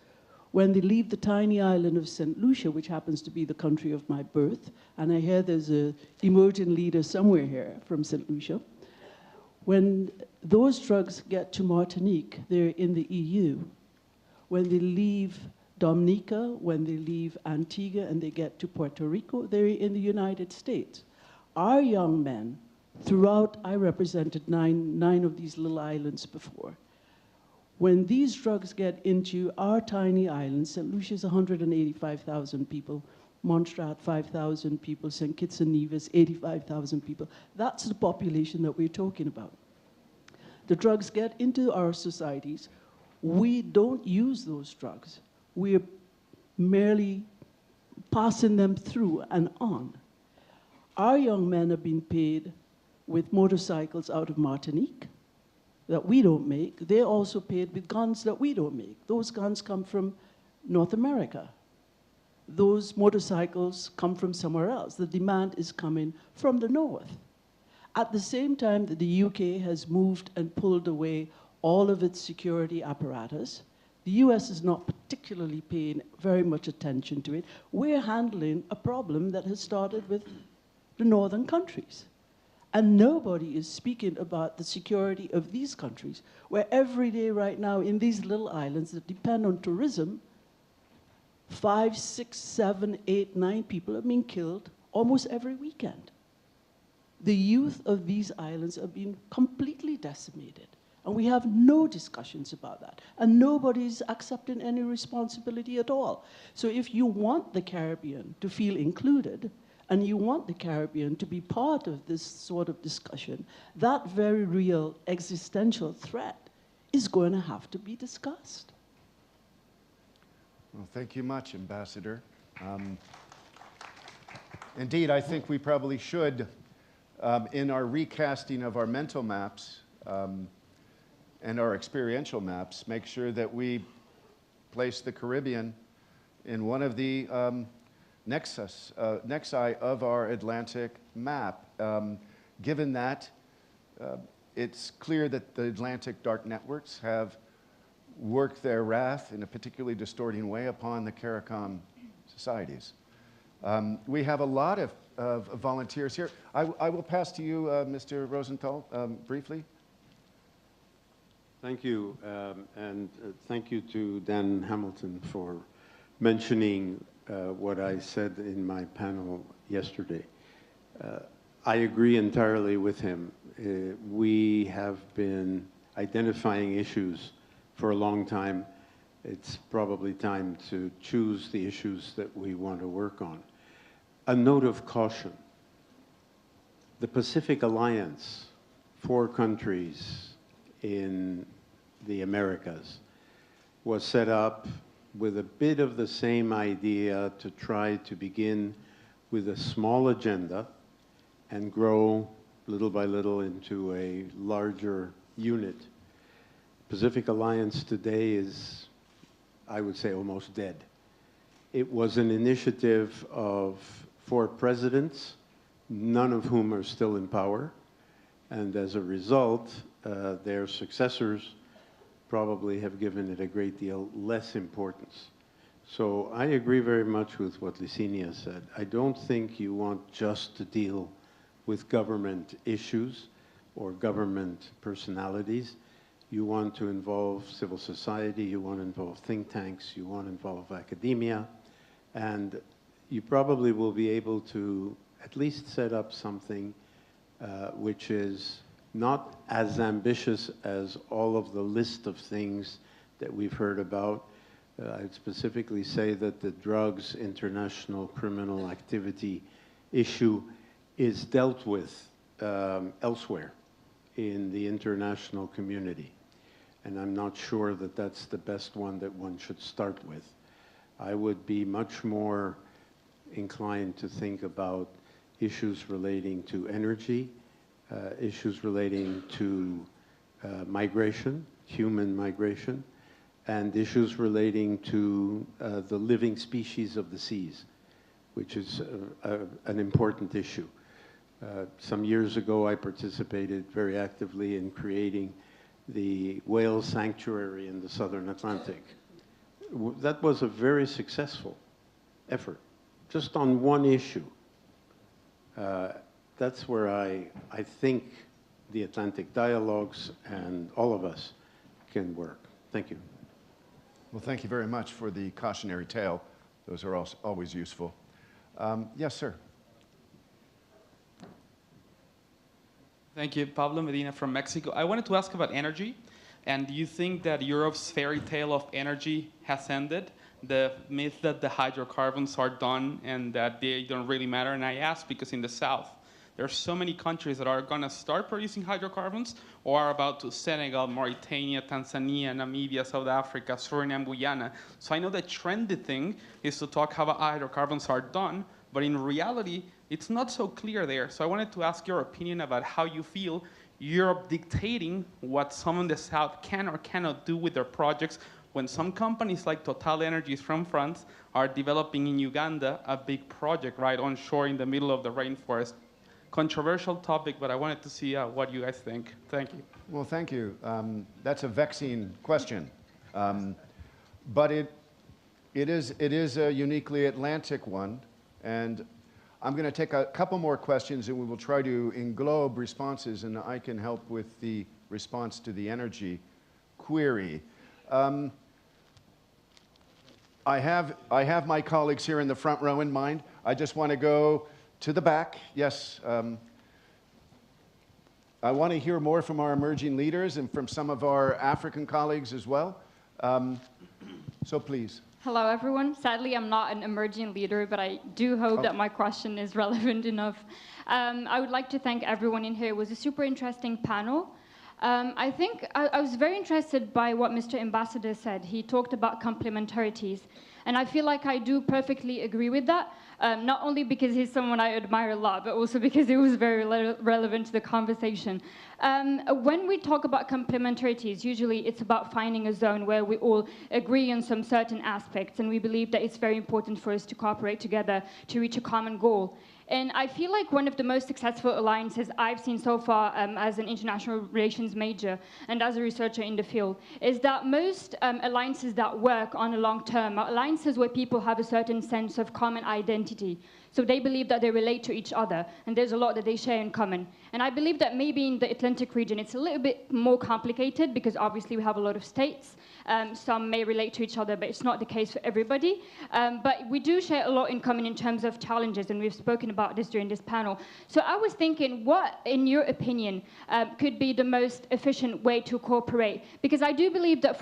when they leave the tiny island of St. Lucia, which happens to be the country of my birth, and I hear there's an emerging leader somewhere here from St. Lucia, when those drugs get to Martinique, they're in the EU. When they leave Dominica, when they leave Antigua, and they get to Puerto Rico, they're in the United States. Our young men, throughout, I represented nine of these little islands before. When these drugs get into our tiny islands, St. Lucia's 185,000 people, Montserrat 5,000 people, St. Kitts and Nevis 85,000 people. That's the population that we're talking about. The drugs get into our societies. We don't use those drugs. We're merely passing them through and on. Our young men are being paid with motorcycles out of Martinique, that we don't make, they're also paid with guns that we don't make. Those guns come from North America. Those motorcycles come from somewhere else. The demand is coming from the North. At the same time that the UK has moved and pulled away all of its security apparatus, the US is not particularly paying very much attention to it. We're handling a problem that has started with the northern countries. And nobody is speaking about the security of these countries, where every day right now in these little islands that depend on tourism, 5, 6, 7, 8, 9 people are being killed almost every weekend. The youth of these islands are being completely decimated. And we have no discussions about that. And nobody's accepting any responsibility at all. So if you want the Caribbean to feel included, and you want the Caribbean to be part of this sort of discussion, that very real existential threat is going to have to be discussed. Well, thank you much, Ambassador. Indeed, I think we probably should, in our recasting of our mental maps and our experiential maps, make sure that we place the Caribbean in one of the nexi of our Atlantic map. Given that, it's clear that the Atlantic dark networks have worked their wrath in a particularly distorting way upon the CARICOM societies. We have a lot of volunteers here. I will pass to you, Mr. Rosenthal, briefly. Thank you, and thank you to Dan Hamilton for mentioning what I said in my panel yesterday. I agree entirely with him. We have been identifying issues for a long time. It's probably time to choose the issues that we want to work on. A note of caution. The Pacific Alliance, 4 countries in the Americas, was set up with a bit of the same idea to try to begin with a small agenda and grow little by little into a larger unit. Pacific Alliance today is, I would say, almost dead. It was an initiative of 4 presidents, none of whom are still in power, and as a result, their successors probably have given it a great deal less importance. So I agree very much with what Licinia said. I don't think you want just to deal with government issues or government personalities. You want to involve civil society, you want to involve think tanks, you want to involve academia, and you probably will be able to at least set up something which is not as ambitious as all of the list of things that we've heard about. I'd specifically say that the drugs international criminal activity issue is dealt with elsewhere in the international community. And I'm not sure that that's the best one that one should start with. I would be much more inclined to think about issues relating to energy, issues relating to migration, human migration, and issues relating to the living species of the seas, which is an important issue. Some years ago, I participated very actively in creating the whale sanctuary in the Southern Atlantic. That was a very successful effort, just on one issue. That's where I think the Atlantic dialogues and all of us can work. Thank you. Well, thank you very much for the cautionary tale. Those are always useful. Yes, sir. Thank you. Pablo Medina from Mexico. I wanted to ask about energy. And do you think that Europe's fairy tale of energy has ended? The myth that the hydrocarbons are done and that they don't really matter. And I ask because in the South, there are so many countries that are going to start producing hydrocarbons or are about to: Senegal, Mauritania, Tanzania, Namibia, South Africa, Suriname, Guyana. So I know the trendy thing is to talk how hydrocarbons are done, but in reality, it's not so clear there. So I wanted to ask your opinion about how you feel Europe dictating what some in the South can or cannot do with their projects, when some companies like Total Energies from France are developing in Uganda a big project right onshore in the middle of the rainforest. Controversial topic, but I wanted to see what you guys think. Thank you. Well, thank you. That's a vexing question. But it is a uniquely Atlantic one. And I'm going to take a couple more questions and we will try to englobe responses, and I can help with the response to the energy query. I have my colleagues here in the front row in mind. I just want to go to the back. Yes. I want to hear more from our emerging leaders and from some of our African colleagues as well. So please. Hello, everyone. Sadly, I'm not an emerging leader, but I do hope that my question is relevant enough. I would like to thank everyone in here. It was a super interesting panel. I think I was very interested by what Mr. Ambassador said. He talked about complementarities. And I feel like I do perfectly agree with that, not only because he's someone I admire a lot, but also because it was very relevant to the conversation. When we talk about complementarities, usually it's about finding a zone where we all agree on some certain aspects, and we believe that it's very important for us to cooperate together to reach a common goal. And I feel like one of the most successful alliances I've seen so far as an international relations major and as a researcher in the field is that most alliances that work on a long term are alliances where people have a certain sense of common identity. So they believe that they relate to each other, and there's a lot that they share in common. And I believe that maybe in the Atlantic region it's a little bit more complicated because obviously we have a lot of states. Some may relate to each other, but it's not the case for everybody. But we do share a lot in common in terms of challenges, and we've spoken about this during this panel. So I was thinking, what, in your opinion, could be the most efficient way to cooperate? Because I do believe that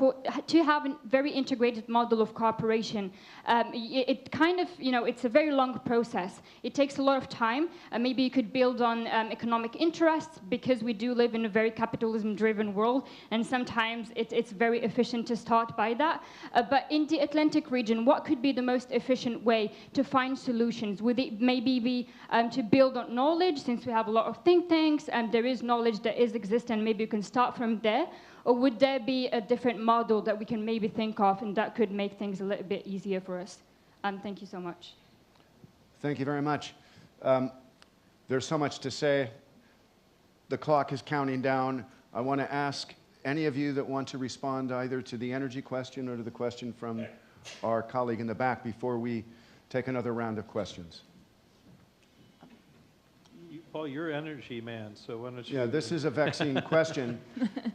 to have a very integrated model of cooperation, it kind of, it's a very long process. It takes a lot of time. Maybe you could build on economic interests, because we do live in a very capitalism-driven world, and sometimes it's very efficient to start by that. But in the Atlantic region, what could be the most efficient way to find solutions? Would it maybe be to build on knowledge, since we have a lot of think tanks, and there is knowledge that exists, and maybe you can start from there? Or would there be a different model that we can maybe think of, and that could make things a little bit easier for us? Thank you so much. Thank you very much. There's so much to say. The clock is counting down. I want to ask any of you that want to respond either to the energy question or to the question from our colleague in the back before we take another round of questions. Paul, you're energy man, so why don't you... Yeah, this is a vexing question.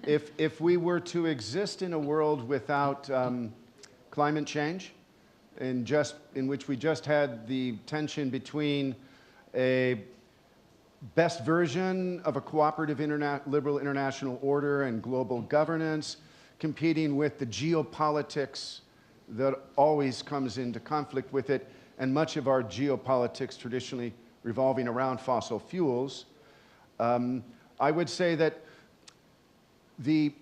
If we were to exist in a world without climate change, in which we just had the tension between a best version of a cooperative liberal international order and global governance competing with the geopolitics that always comes into conflict with it, and much of our geopolitics traditionally revolving around fossil fuels, I would say that the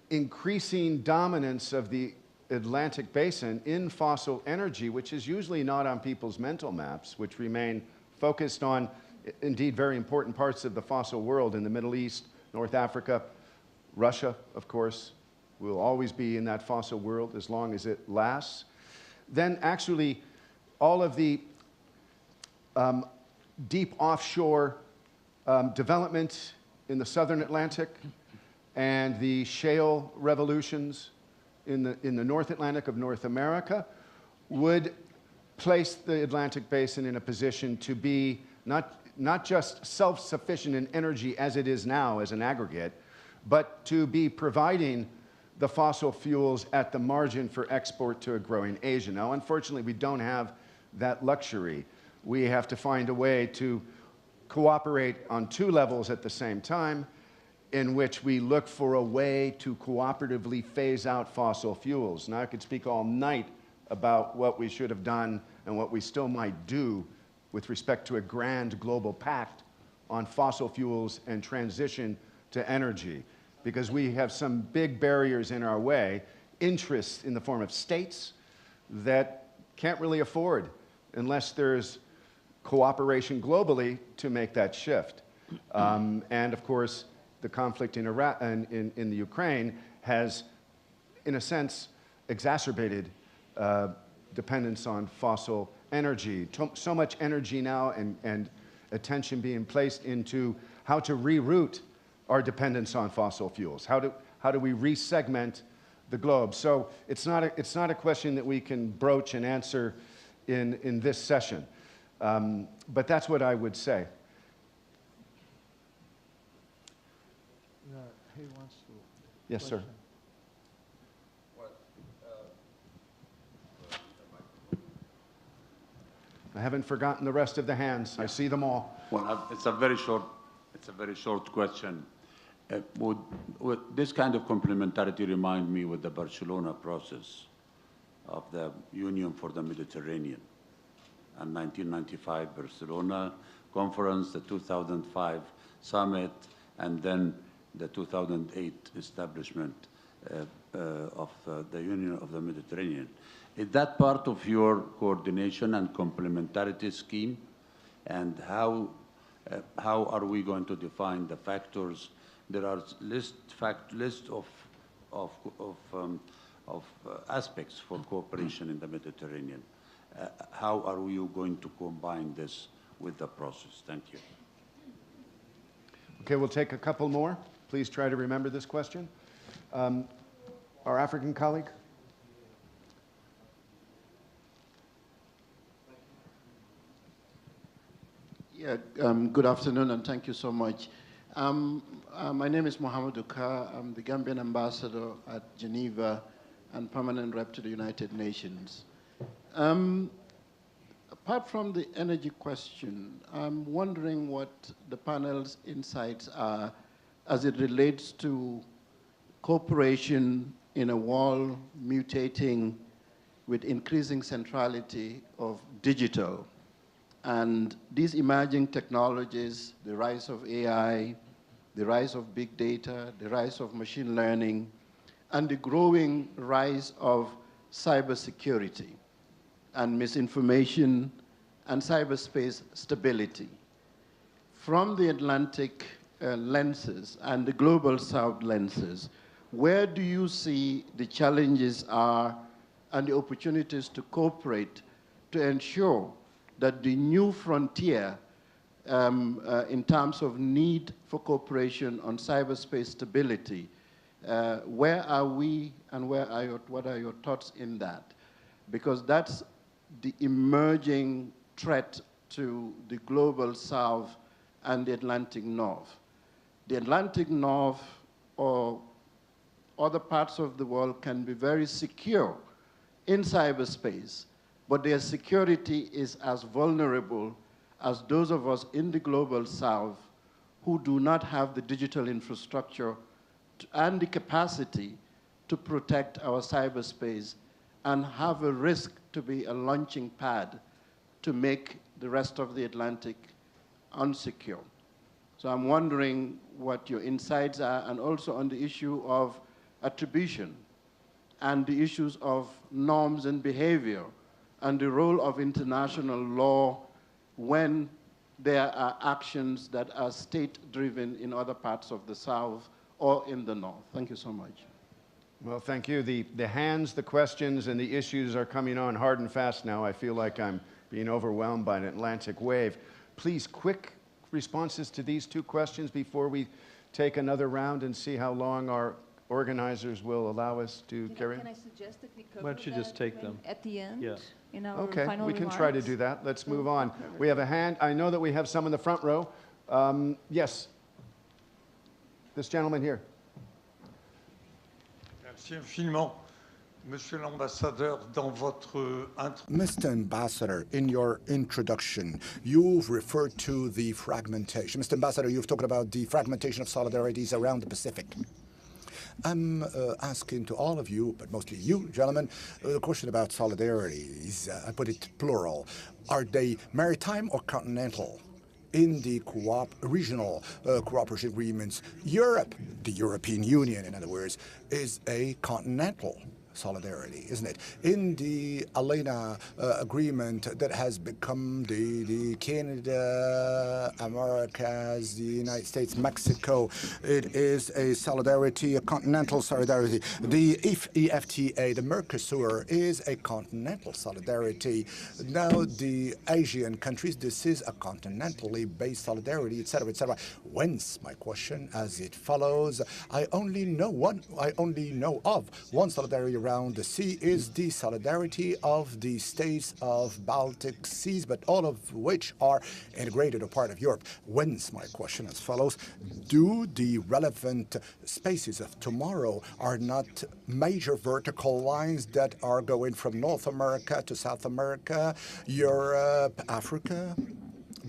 increasing dominance of the Atlantic Basin in fossil energy, which is usually not on people's mental maps, which remain focused on, indeed, very important parts of the fossil world in the Middle East, North Africa, Russia, of course, will always be in that fossil world as long as it lasts. Then actually, all of the deep offshore development in the southern Atlantic and the shale revolutions in the North Atlantic of North America would place the Atlantic Basin in a position to be not just self-sufficient in energy as it is now as an aggregate, but to be providing the fossil fuels at the margin for export to a growing Asia. Now, unfortunately, we don't have that luxury. We have to find a way to cooperate on two levels at the same time, in which we look for a way to cooperatively phase out fossil fuels. Now, I could speak all night about what we should have done and what we still might do with respect to a grand global pact on fossil fuels and transition to energy, because we have some big barriers in our way, interests in the form of states that can't really afford unless there's cooperation globally to make that shift. And of course, the conflict in Iraq and in the Ukraine has, in a sense, exacerbated dependence on fossil energy. So much energy now and attention being placed into how to reroute our dependence on fossil fuels. How do we resegment the globe? So it's not a question that we can broach and answer in this session. But that's what I would say. He wants to. Yes, sir. I haven't forgotten the rest of the hands. I see them all. Well, it's a very short question. Would this kind of complementarity remind me with the Barcelona process of the Union for the Mediterranean? And 1995 Barcelona conference, the 2005 summit, and then the 2008 establishment of the Union of the Mediterranean. Is that part of your coordination and complementarity scheme? And how are we going to define the factors? There are list of aspects for cooperation in the Mediterranean. How are you going to combine this with the process? Thank you. Okay, we'll take a couple more. Please try to remember this question. Our African colleague. Yeah, good afternoon and thank you so much. My name is Mohamed Oka. I'm the Gambian ambassador at Geneva and permanent rep to the United Nations. Apart from the energy question, I'm wondering what the panel's insights are as it relates to cooperation in a world mutating with increasing centrality of digital. And these emerging technologies, the rise of AI, the rise of big data, the rise of machine learning, and the growing rise of cybersecurity and misinformation and cyberspace stability. From the Atlantic lenses and the global South lenses, where do you see the challenges are and the opportunities to cooperate to ensure that the new frontier in terms of need for cooperation on cyberspace stability, where are we and what are your thoughts in that? Because that's the emerging threat to the global South and the Atlantic North. The Atlantic North or other parts of the world can be very secure in cyberspace, but their security is as vulnerable as those of us in the global South who do not have the digital infrastructure and the capacity to protect our cyberspace and have a risk to be a launching pad to make the rest of the Atlantic unsecure. So I'm wondering what your insights are, and also on the issue of attribution and the issues of norms and behavior and the role of international law when there are actions that are state-driven in other parts of the South or in the North. Thank you so much. Well, thank you. The hands, the questions, and the issues are coming on hard and fast now. I feel like I'm being overwhelmed by an Atlantic wave. Please, quick responses to these two questions before we take another round and see how long our organizers will allow us to carry on. Can I suggest that we cover Why don't you just take them? at the end? Yeah. In our Okay, final we can remarks? try to do that. Let's move on. We have a hand. I know that we have some in the front row. Yes. This gentleman here. Merci infiniment. Monsieur l'ambassadeur, dans votre Mr. Ambassador, in your introduction, you've referred to the fragmentation. Mr. Ambassador, you've talked about the fragmentation of solidarities around the Pacific. I'm asking to all of you, but mostly you, gentlemen, a question about solidarities. I put it plural. Are they maritime or continental? In the regional cooperation agreements, Europe, the European Union, in other words, is a continental solidarity, isn't it? In the ALENA agreement that has become the Canada, Americas, the United States, Mexico, it is a solidarity, a continental solidarity. The EFTA, the Mercosur, is a continental solidarity. Now the Asian countries, this is a continentally based solidarity, etc., etc. Whence my question, as it follows, I only know of one solidarity around the sea is the solidarity of the states of Baltic Seas, but all of which are integrated a part of Europe. Whence my question as follows: do the relevant spaces of tomorrow are not major vertical lines that are going from North America to South America, Europe, Africa,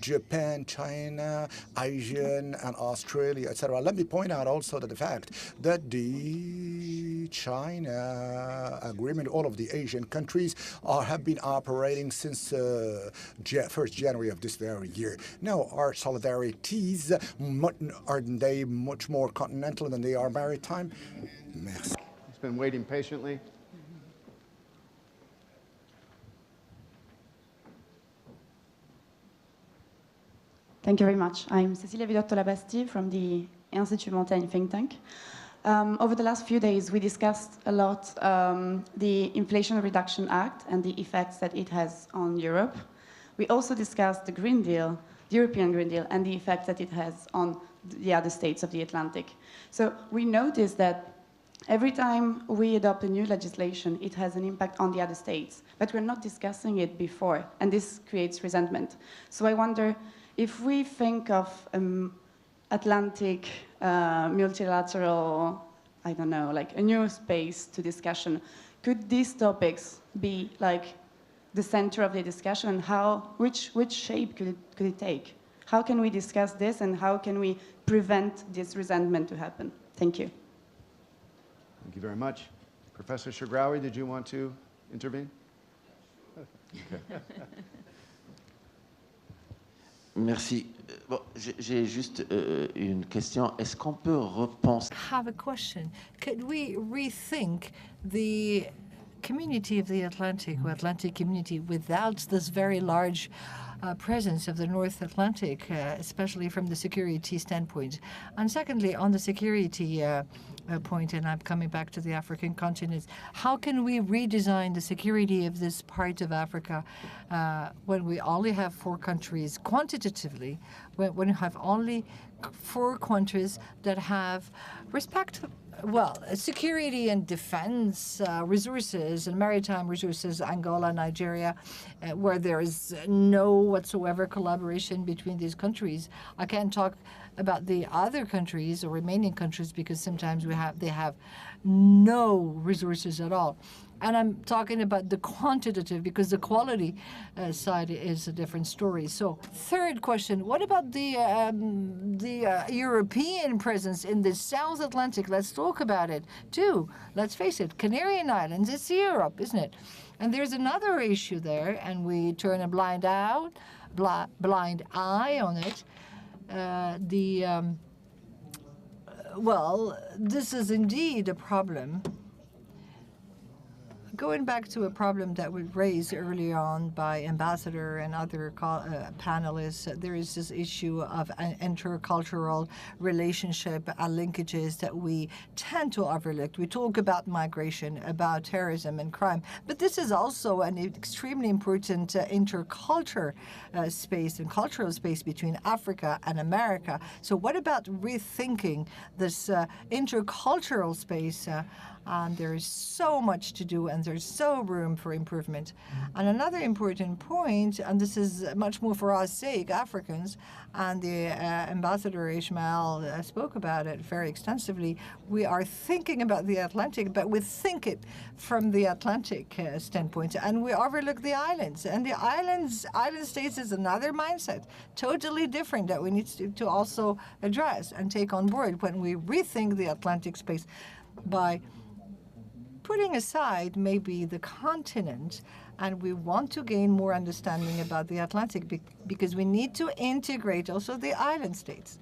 Japan, China, Asian, and Australia, etc. Let me point out also that the fact that the China agreement, all of the Asian countries have been operating since 1st January of this very year. Now, our solidarities, are they much more continental than they are maritime? Merci. He's been waiting patiently. Thank you very much. I'm Cecilia Vidotto-Labastide from the Institut Montaigne think tank. Over the last few days, we discussed a lot the Inflation Reduction Act and the effects that it has on Europe. We also discussed the Green Deal, the European Green Deal, and the effect that it has on the other states of the Atlantic. So we noticed that every time we adopt a new legislation, it has an impact on the other states, but we're not discussing it before, and this creates resentment. So I wonder, if we think of Atlantic multilateral, I don't know, like a new space to discussion, could these topics be like the center of the discussion, and which shape could it take? How can we discuss this, and how can we prevent this resentment to happen? Thank you. Thank you very much. Professor Shagrawi, did you want to intervene? Okay. Merci. Bon, j'ai juste une question. Est-ce qu'on peut repenser? Have a question. Could we rethink the community of the Atlantic, or Atlantic community, without this very large presence of the North Atlantic, especially from the security standpoint? And secondly, on the security point, and I'm coming back to the African continent, how can we redesign the security of this part of Africa when we only have 4 countries quantitatively, when you have only 4 countries that have security and defense resources and maritime resources, Angola, Nigeria, where there is no whatsoever collaboration between these countries. I can't talk about the other countries or remaining countries because sometimes they have no resources at all. And I'm talking about the quantitative because the quality side is a different story. So, third question: what about the European presence in the South Atlantic? Let's talk about it too. Let's face it, Canarian Islands, it's Europe, isn't it? And there's another issue there, and we turn a blind eye on it. This is indeed a problem. Going back to a problem that was raised early on by Ambassador and other panelists, there is this issue of an intercultural relationship linkages that we tend to overlook. We talk about migration, about terrorism and crime, but this is also an extremely important intercultural space and cultural space between Africa and America. So what about rethinking this intercultural space? And there is so much to do, and there's so room for improvement. And another important point, and this is much more for our sake, Africans, and the Ambassador Ishmael spoke about it very extensively, we are thinking about the Atlantic, but we think it from the Atlantic standpoint, and we overlook the islands. And the island states is another mindset, totally different, that we need to also address and take on board when we rethink the Atlantic space by putting aside maybe the continent, and we want to gain more understanding about the Atlantic because we need to integrate also the island states.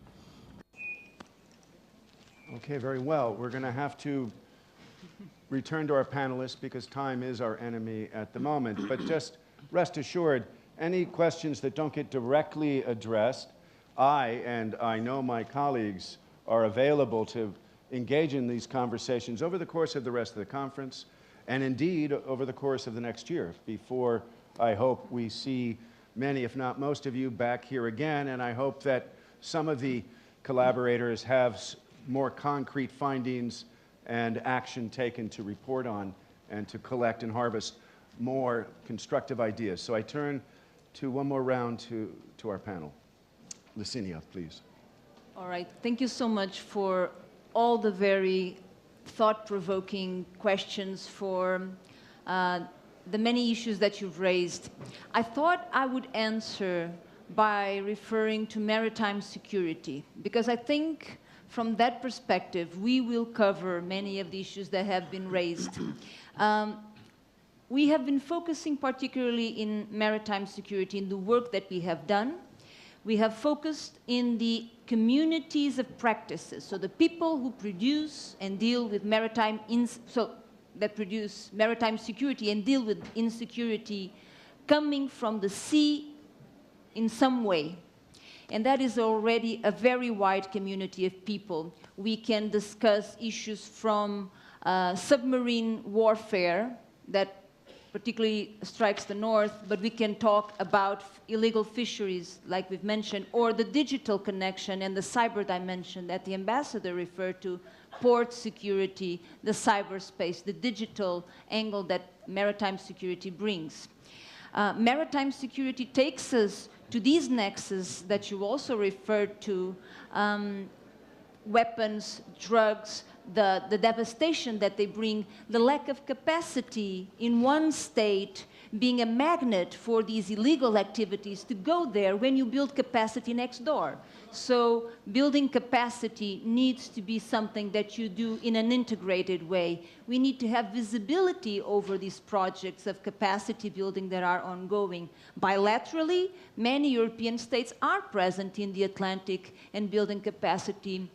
Okay, very well. We're going to have to return to our panelists because time is our enemy at the moment. But just rest assured, any questions that don't get directly addressed, I know my colleagues are available to engage in these conversations over the course of the rest of the conference, and indeed over the course of the next year, before I hope we see many, if not most of you, back here again. And I hope that some of the collaborators have more concrete findings and action taken to report on and to collect and harvest more constructive ideas. So I turn to one more round to our panel. Licinia, please. All right. Thank you so much for all the very thought-provoking questions, for the many issues that you've raised. I thought I would answer by referring to maritime security, because I think from that perspective, we will cover many of the issues that have been raised. We have been focusing particularly in maritime security in the work that we have done. We have focused in the communities of practices, so the people who produce and deal with that produce maritime security and deal with insecurity coming from the sea in some way. And that is already a very wide community of people. We can discuss issues from submarine warfare that particularly strikes the north, but we can talk about illegal fisheries, like we've mentioned, or the digital connection and the cyber dimension that the ambassador referred to, port security, the cyberspace, the digital angle that maritime security brings. Maritime security takes us to these nexus that you also referred to, weapons, drugs, the devastation that they bring, the lack of capacity in one state being a magnet for these illegal activities to go there when you build capacity next door. So building capacity needs to be something that you do in an integrated way. We need to have visibility over these projects of capacity building that are ongoing. Bilaterally, many European states are present in the Atlantic and building capacity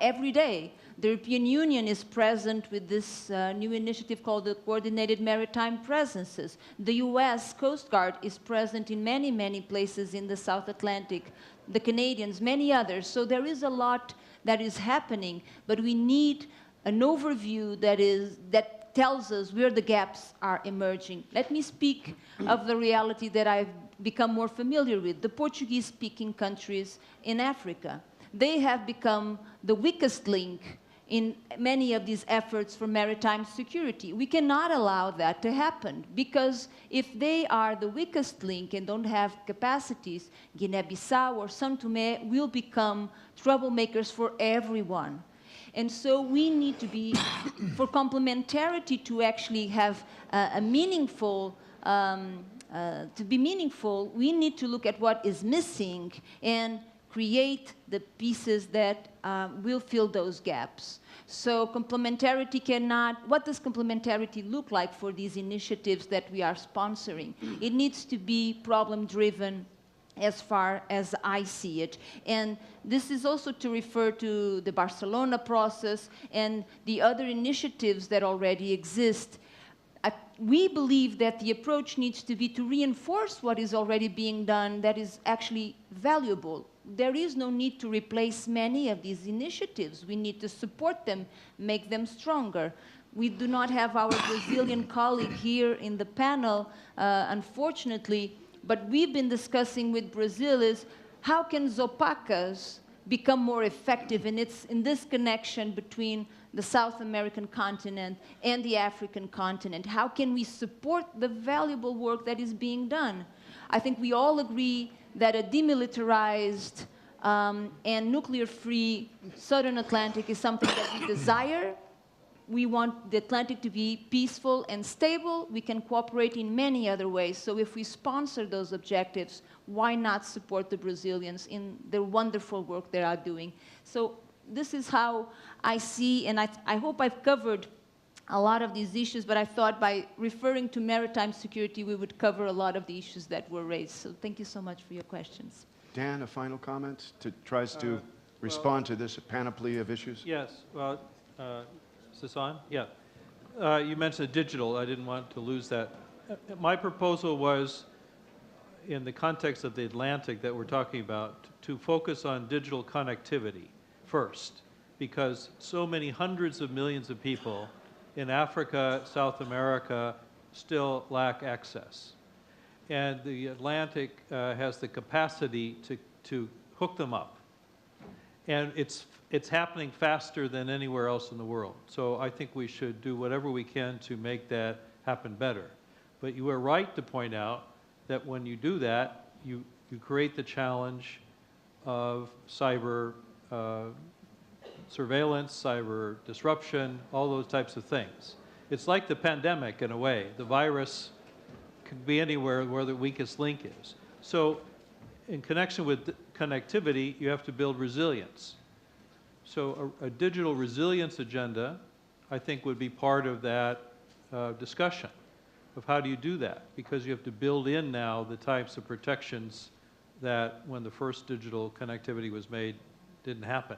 every day. The European Union is present with this new initiative called the Coordinated Maritime Presences. The US Coast Guard is present in many, many places in the South Atlantic. The Canadians, many others. So there is a lot that is happening, but we need an overview that tells us where the gaps are emerging. Let me speak of the reality that I've become more familiar with, the Portuguese-speaking countries in Africa. They have become the weakest link in many of these efforts for maritime security. We cannot allow that to happen, because if they are the weakest link and don't have capacities, Guinea-Bissau or São Tomé will become troublemakers for everyone. And so we need to be, for complementarity to actually have a meaningful, to be meaningful, we need to look at what is missing and create the pieces that will fill those gaps. So complementarity cannot, what does complementarity look like for these initiatives that we are sponsoring? It needs to be problem-driven as far as I see it. And this is also to refer to the Barcelona process and the other initiatives that already exist. We believe that the approach needs to be to reinforce what is already being done that is actually valuable. There is no need to replace many of these initiatives. We need to support them, make them stronger. We do not have our Brazilian colleague here in the panel, unfortunately, but we've been discussing with Brazil is how can Zopacas become more effective in this connection between the South American continent and the African continent? How can we support the valuable work that is being done? I think we all agree that a demilitarized and nuclear-free Southern Atlantic is something that we desire. We want the Atlantic to be peaceful and stable. We can cooperate in many other ways. So if we sponsor those objectives, why not support the Brazilians in the wonderful work they are doing? So this is how I see, and I hope I've covered a lot of these issues, but I thought by referring to maritime security, we would cover a lot of the issues that were raised. So thank you so much for your questions. Dan, a final comment tries to respond to this panoply of issues? Yes. Well, is this on? Yeah. You mentioned digital. I didn't want to lose that. My proposal was, in the context of the Atlantic that we're talking about, to focus on digital connectivity first, because so many hundreds of millions of people in Africa, South America, still lack access. And the Atlantic has the capacity to hook them up. And it's happening faster than anywhere else in the world. So I think we should do whatever we can to make that happen better. But you are right to point out that when you do that, you create the challenge of cyber surveillance, cyber disruption, all those types of things. It's like the pandemic in a way. The virus could be anywhere where the weakest link is. So in connection with connectivity, you have to build resilience. So a digital resilience agenda, I think, would be part of that discussion of how do you do that, because you have to build in now the types of protections that when the first digital connectivity was made didn't happen.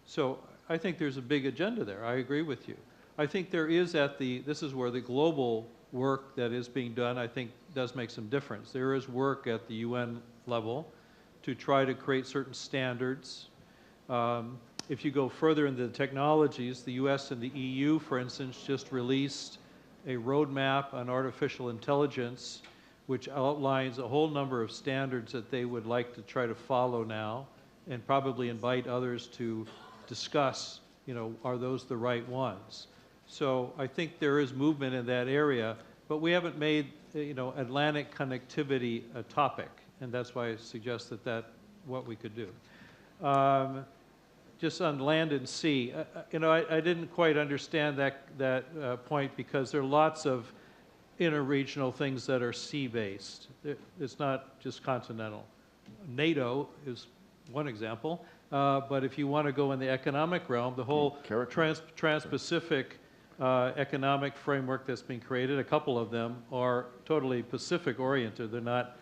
So I think there's a big agenda there. I agree with you. I think there is this is where the global work that is being done, I think, does make some difference. There is work at the UN level to try to create certain standards. If you go further into the technologies, the US and the EU, for instance, just released a roadmap on artificial intelligence, which outlines a whole number of standards that they would like to try to follow now, and probably invite others to discuss, are those the right ones? So I think there is movement in that area, but we haven't made, Atlantic connectivity a topic, and that's why I suggest that what we could do. Just on land and sea, I didn't quite understand that point, because there are lots of interregional things that are sea-based. It's not just continental. NATO is one example, but if you want to go in the economic realm, the whole trans-Pacific economic framework that's been created, a couple of them are totally Pacific-oriented. They're not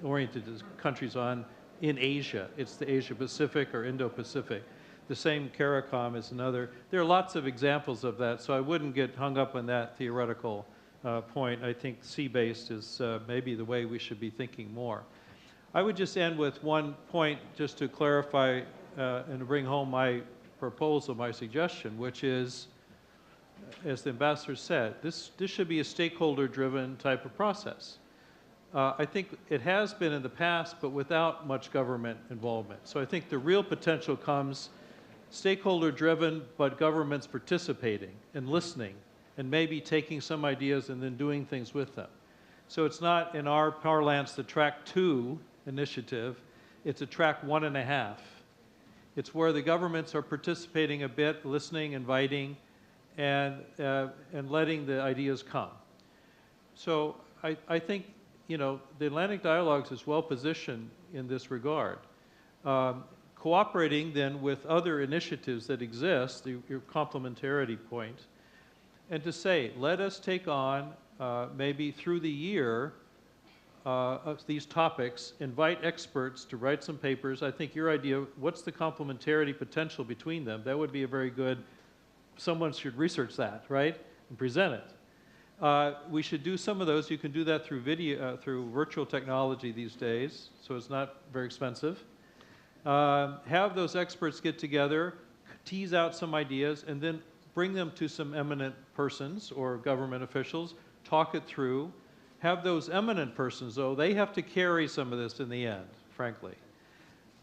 oriented as countries in Asia. It's the Asia-Pacific or Indo-Pacific. The same CARICOM is another. There are lots of examples of that, so I wouldn't get hung up on that theoretical point. I think sea-based is maybe the way we should be thinking more. I would just end with one point just to clarify and to bring home my proposal, my suggestion, which is, as the ambassador said, this should be a stakeholder-driven type of process. I think it has been in the past, but without much government involvement. So I think the real potential comes stakeholder-driven, but governments participating and listening and maybe taking some ideas and then doing things with them. So it's not, in our parlance, the track 2 initiative. It's a track 1.5. It's where the governments are participating a bit, listening, inviting, and letting the ideas come. So I think, the Atlantic Dialogues is well positioned in this regard. Cooperating then with other initiatives that exist, your complementarity point, and to say, let us take on, maybe through the year, of these topics, invite experts to write some papers. I think your idea, what's the complementarity potential between them? That would be a very good, someone should research that, right, and present it. We should do some of those. You can do that through video, through virtual technology these days, so it's not very expensive. Have those experts get together, tease out some ideas, and then bring them to some eminent persons or government officials, talk it through. Have those eminent persons, though, they have to carry some of this in the end, frankly.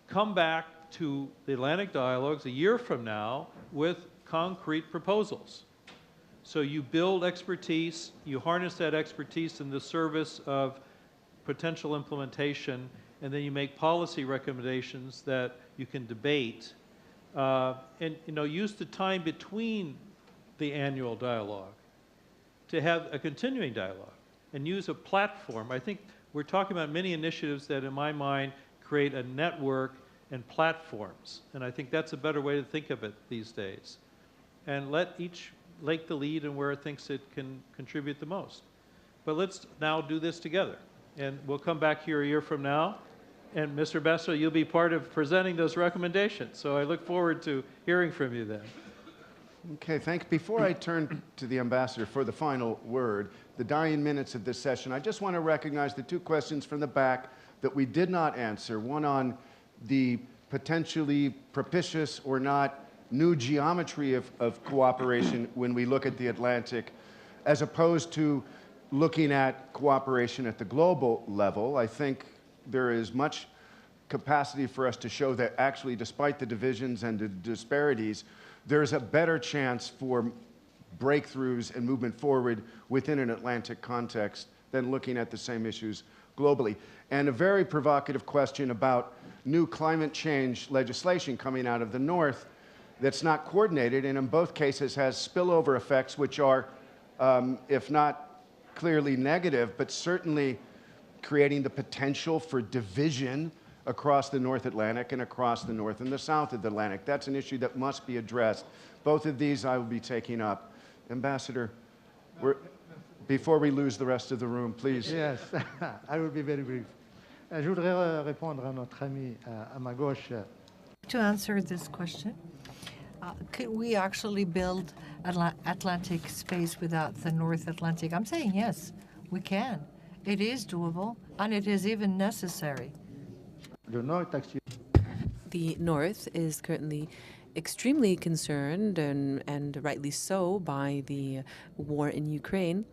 Come back to the Atlantic Dialogues a year from now with concrete proposals. So you build expertise, you harness that expertise in the service of potential implementation, and then you make policy recommendations that you can debate, and use the time between the annual dialogue to have a continuing dialogue and use a platform. I think we're talking about many initiatives that, in my mind, create a network and platforms, and I think that's a better way to think of it these days. And let each take the lead in where it thinks it can contribute the most. But let's now do this together. And we'll come back here a year from now. And Mr. Ambassador, you'll be part of presenting those recommendations. So I look forward to hearing from you then. Okay, before I turn to the ambassador for the final word, the dying minutes of this session, I just want to recognize the two questions from the back that we did not answer. One on the potentially propitious or not new geometry of cooperation when we look at the Atlantic, as opposed to looking at cooperation at the global level. I think there is much capacity for us to show that actually, despite the divisions and the disparities, there's a better chance for breakthroughs and movement forward within an Atlantic context than looking at the same issues globally. And a very provocative question about new climate change legislation coming out of the North that's not coordinated, and in both cases has spillover effects which are, if not clearly negative, but certainly creating the potential for division across the North Atlantic and across the North and the South of the Atlantic. That's an issue that must be addressed. Both of these I will be taking up. Ambassador, before we lose the rest of the room, please. Yes, I will be very brief. Je voudrais répondre à notre ami à ma gauche. To answer this question, could we actually build Atlantic space without the North Atlantic? I'm saying yes, we can. It is doable, and it is even necessary. The North is currently extremely concerned, and rightly so, by the war in Ukraine,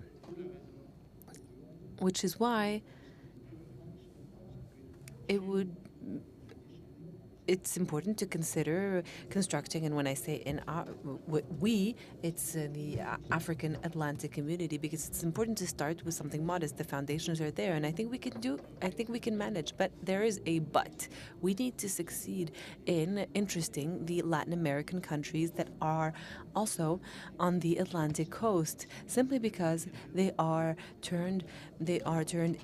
which is why it's important to consider constructing, and when I say it's the African Atlantic community, because it's important to start with something modest. The foundations are there, and I think we can manage, but there is a but. We need to succeed in interesting the Latin American countries that are also on the Atlantic coast, simply because they are turned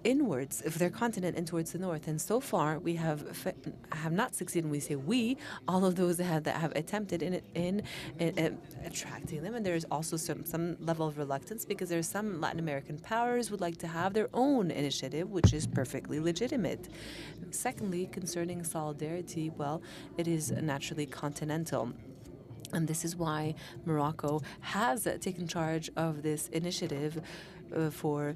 inwards of their continent and towards the north. And so far, we have not succeeded. We say we, all of those that have attempted in attracting them, and there is also some level of reluctance, because there are some Latin American powers would like to have their own initiative, which is perfectly legitimate. Secondly, concerning solidarity, well, it is naturally continental. And this is why Morocco has taken charge of this initiative for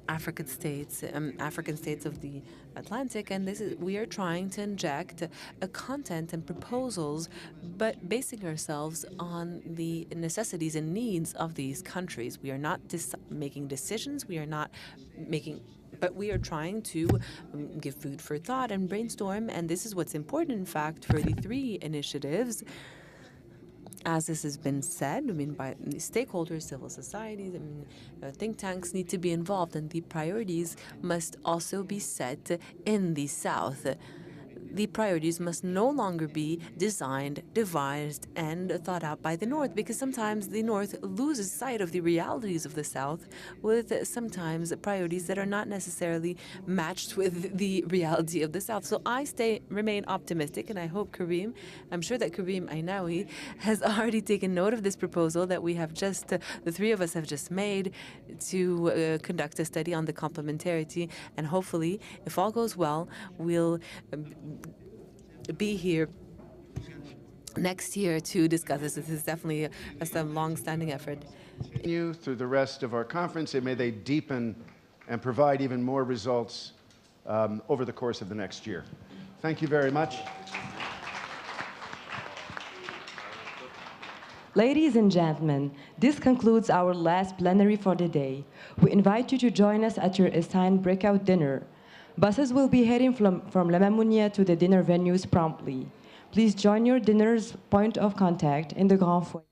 African states of the Atlantic, and we are trying to inject a content and proposals, but basing ourselves on the necessities and needs of these countries. We are not making decisions. But we are trying to give food for thought and brainstorm, and this is what's important, in fact, for the three initiatives. As this has been said, by stakeholders, civil societies, think tanks need to be involved, and the priorities must also be set in the South. The priorities must no longer be designed, devised, and thought out by the North, because sometimes the North loses sight of the realities of the South with sometimes priorities that are not necessarily matched with the reality of the South. So I remain optimistic, and I hope I'm sure that Karim Ainaoui has already taken note of this proposal that we have the three of us have just made to conduct a study on the complementarity, and hopefully, if all goes well, we'll be here next year to discuss this. This is definitely a long-standing effort. You through the rest of our conference, and may they deepen and provide even more results over the course of the next year. Thank you very much. Ladies and gentlemen, this concludes our last plenary for the day. We invite you to join us at your assigned breakout dinner. Buses will be heading from La Mamounia to the dinner venues promptly. Please join your dinner's point of contact in the Grand Foyer.